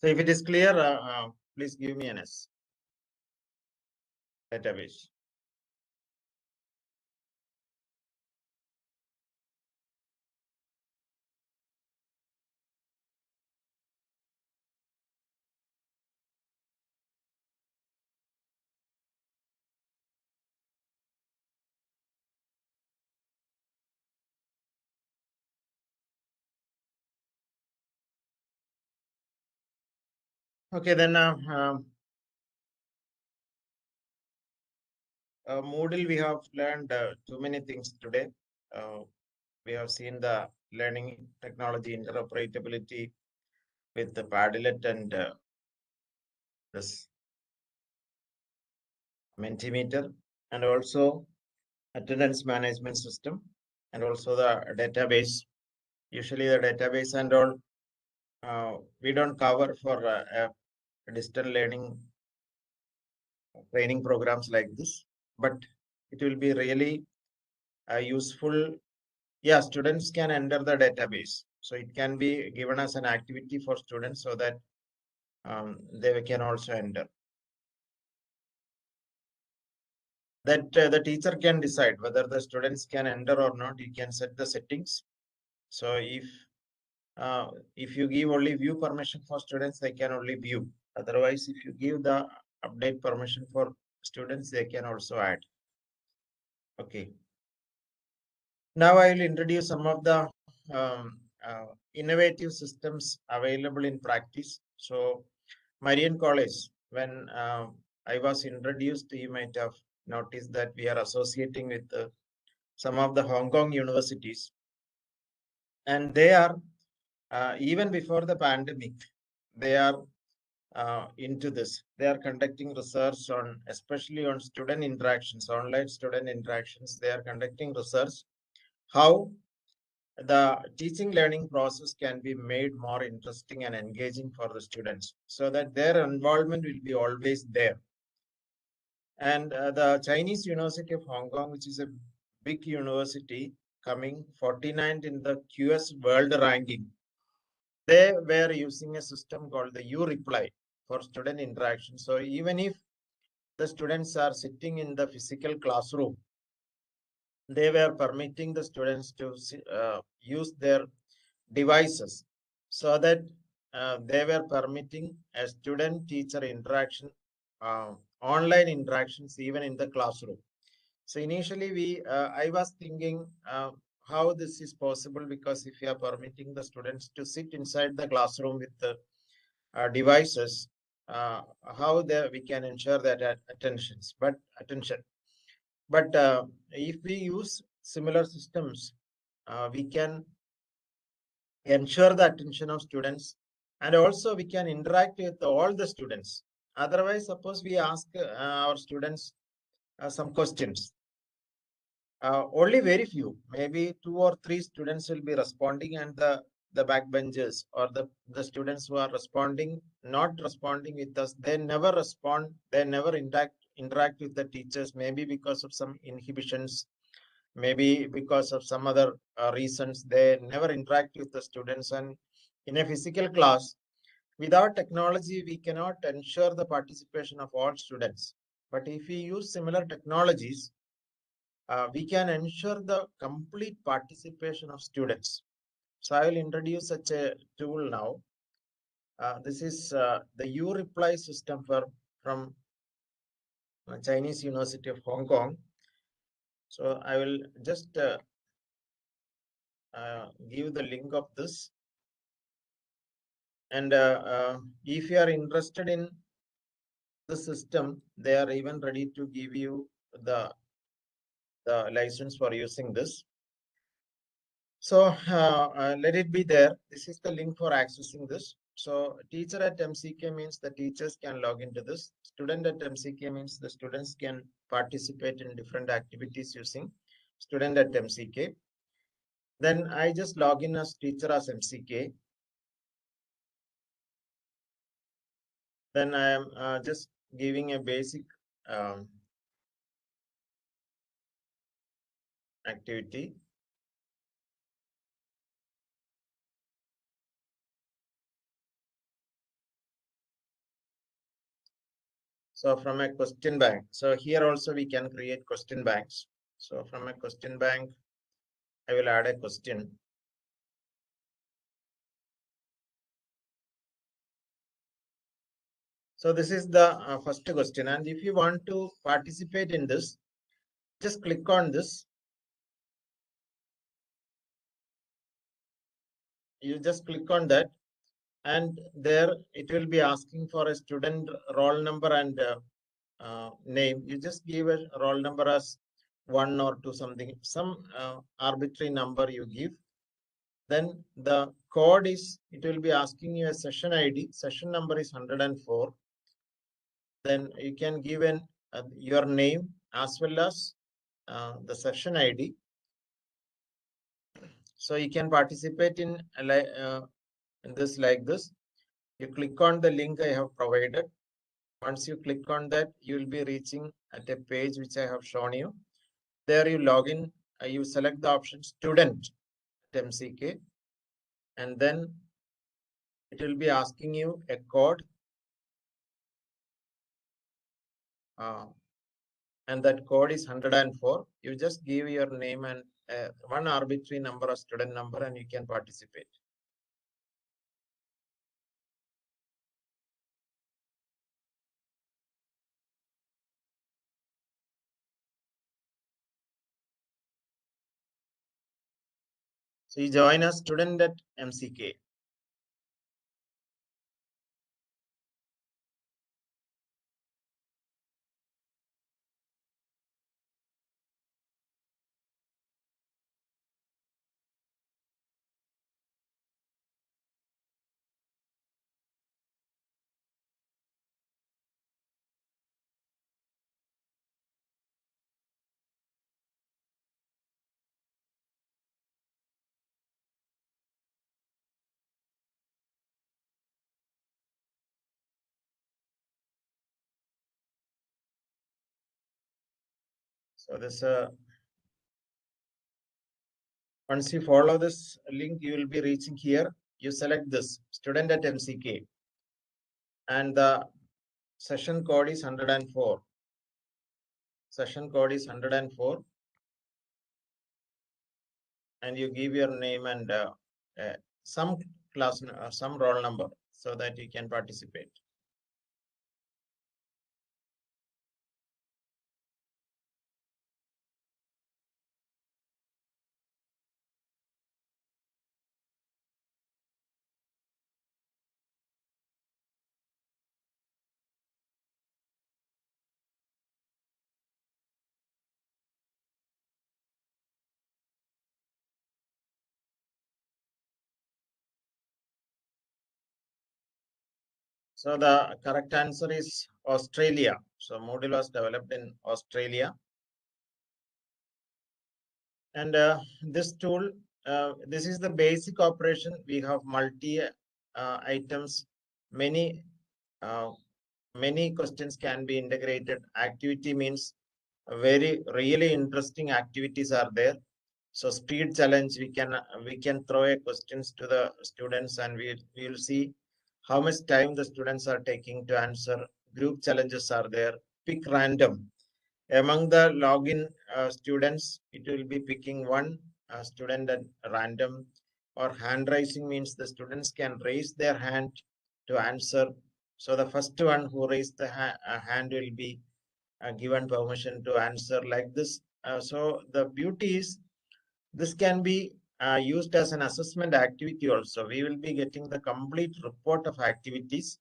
So if it is clear, please give me an S. Database. Okay, then Moodle, we have learned too many things today. We have seen the learning technology interoperability with the Padlet and this Mentimeter, and also attendance management system, and also the database. Usually the database and all we don't cover for distant learning training programs like this, but it will be really useful. Yeah, students can enter the database. So it can be given as an activity for students so that they can also enter. That the teacher can decide whether the students can enter or not. You can set the settings. So if you give only view permission for students, they can only view. Otherwise, if you give the update permission for students, they can also add. Okay. Now I will introduce some of the innovative systems available in practice. So Marian College, when I was introduced, you might have noticed that we are associating with some of the Hong Kong universities, and they are even before the pandemic, they are into this. They are conducting research on, especially on student interactions, online student interactions. They are conducting research how the teaching learning process can be made more interesting and engaging for the students so that their involvement will be always there. And the Chinese University of Hong Kong, which is a big university, coming 49th in the QS world ranking, they were using a system called the Ureply for student interaction. So even if the students are sitting in the physical classroom, they were permitting the students to use their devices so that they were permitting a student-teacher interaction, online interactions even in the classroom. So initially I was thinking how this is possible, because if you are permitting the students to sit inside the classroom with the devices, how we can ensure that attention. But if we use similar systems, we can ensure the attention of students, and also we can interact with all the students. Otherwise, suppose we ask our students some questions, only very few, maybe 2 or 3 students will be responding, and the backbenchers or the students who are not responding with us, they never respond, they never interact with the teachers, maybe because of some inhibitions, maybe because of some other reasons, they never interact with the students. And in a physical class, without technology, we cannot ensure the participation of all students. But if we use similar technologies, we can ensure the complete participation of students. So I will introduce such a tool now. This is the Ureply system from Chinese University of Hong Kong. So I will just give the link of this. And if you are interested in the system, they are even ready to give you the license for using this. So let it be there. This is the link for accessing this. So teacher at MCK means the teachers can log into this. Student at MCK means the students can participate in different activities using student at MCK. Then I just log in as teacher as MCK. Then I am just giving a basic activity. So from a question bank, so here also we can create question banks. So from a question bank, I will add a question. So this is the first question. And if you want to participate in this, just click on this. You just click on that, and there it will be asking for a student roll number and name. You just give a roll number as 1 or 2, something, some arbitrary number you give. Then the code is, it will be asking you a session ID. Session number is 104. Then you can give your name as well as the session ID. So you can participate in this like this. You click on the link I have provided. Once you click on that, you will be reaching at a page which I have shown you. There you log in, you select the option student at MCK, and then it will be asking you a code, and that code is 104. You just give your name and one arbitrary number or student number, and you can participate. So you join as student at MCK. So this once you follow this link, you will be reaching here. You select this student at MCK, and the session code is 104. Session code is 104, and you give your name and some class, some roll number, so that you can participate. So the correct answer is Australia. So Moodle was developed in Australia. And this tool, this is the basic operation. We have multi items, many uh, many questions can be integrated. Activity means very really interesting activities are there. So speed challenge, we can throw a questions to the students and we will see how much time the students are taking to answer. Group challenges are there. Pick random. Among the login students, it will be picking one student at random, or hand raising means the students can raise their hand to answer. So the first one who raised the hand will be given permission to answer like this. So the beauty is this can be used as an assessment activity also. We will be getting the complete report of activities,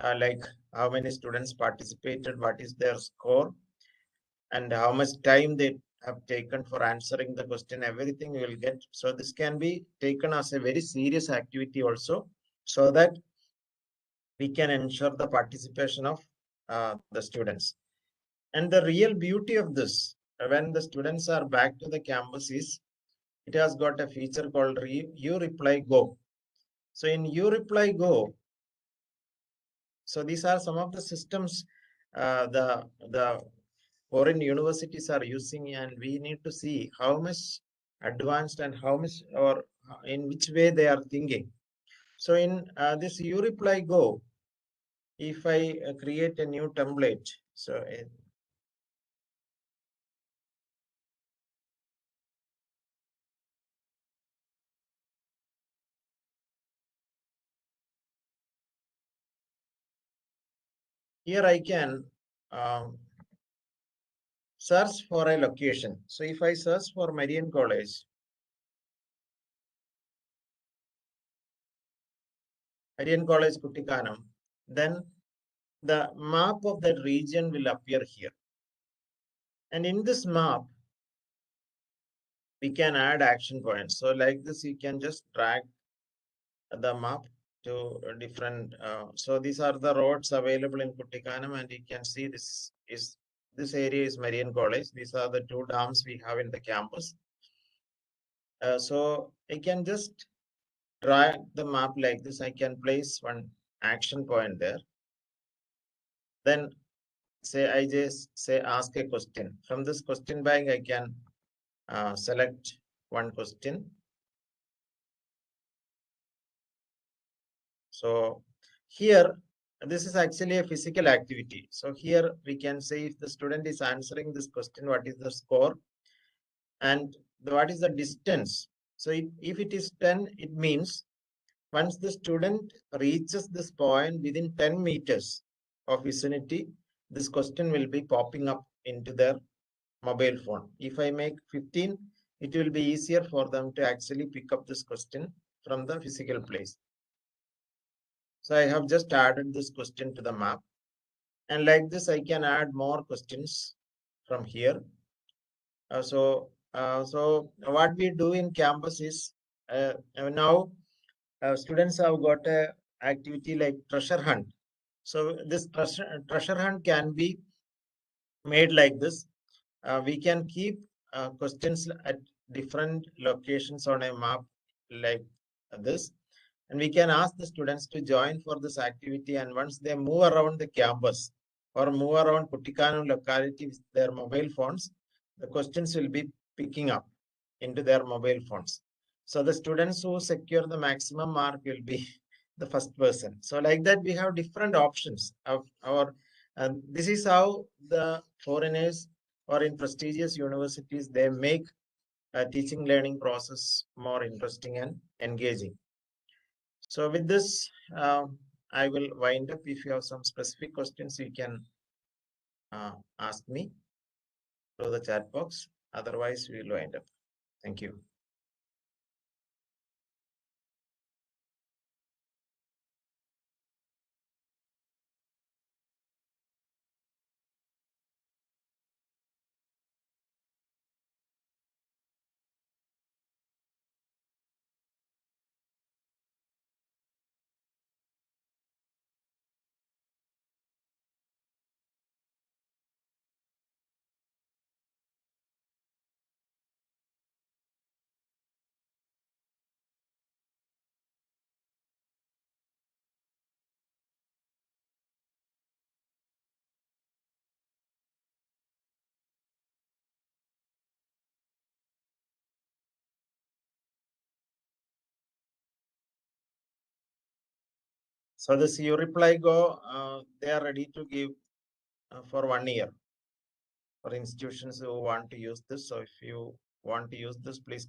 like how many students participated, what is their score, and how much time they have taken for answering the question. Everything we will get. So this can be taken as a very serious activity also, so that we can ensure the participation of the students. And the real beauty of this, when the students are back to the campus, is it has got a feature called Ureply Go. So in Ureply Go, so these are some of the systems the foreign universities are using, and we need to see how much advanced and how much or in which way they are thinking. So in this Ureply Go, if I create a new template, so here I can search for a location. So if I search for Marian College Kuttikkanam, then the map of that region will appear here. And in this map, we can add action points. So like this, you can just drag the map to different. So these are the roads available in Kuttikkanam, and you can see this area is Marian College. These are the two dams we have in the campus. So I can just drag the map like this. I can place one action point there. Then say I just say ask a question. From this question bank, I can select one question. So here, this is actually a physical activity. So here we can say if the student is answering this question, what is the score and what is the distance. So if it is 10, it means once the student reaches this point within 10 meters of vicinity, this question will be popping up into their mobile phone. If I make 15, it will be easier for them to actually pick up this question from the physical place. So I have just added this question to the map. And like this, I can add more questions from here. So what we do in campus is now students have got a activity like treasure hunt. So this treasure hunt can be made like this. We can keep questions at different locations on a map like this, and we can ask the students to join for this activity. And once they move around the campus or move around Kuttikkanam locality with their mobile phones, the questions will be picking up into their mobile phones. So the students who secure the maximum mark will be the first person. So like that, we have different options of our. This is how the foreigners or in prestigious universities they make a teaching learning process more interesting and engaging. So with this, I will wind up. If you have some specific questions, you can ask me through the chat box. Otherwise, we will wind up. Thank you. So this Ureply Go, they are ready to give for 1 year for institutions who want to use this. So if you want to use this, please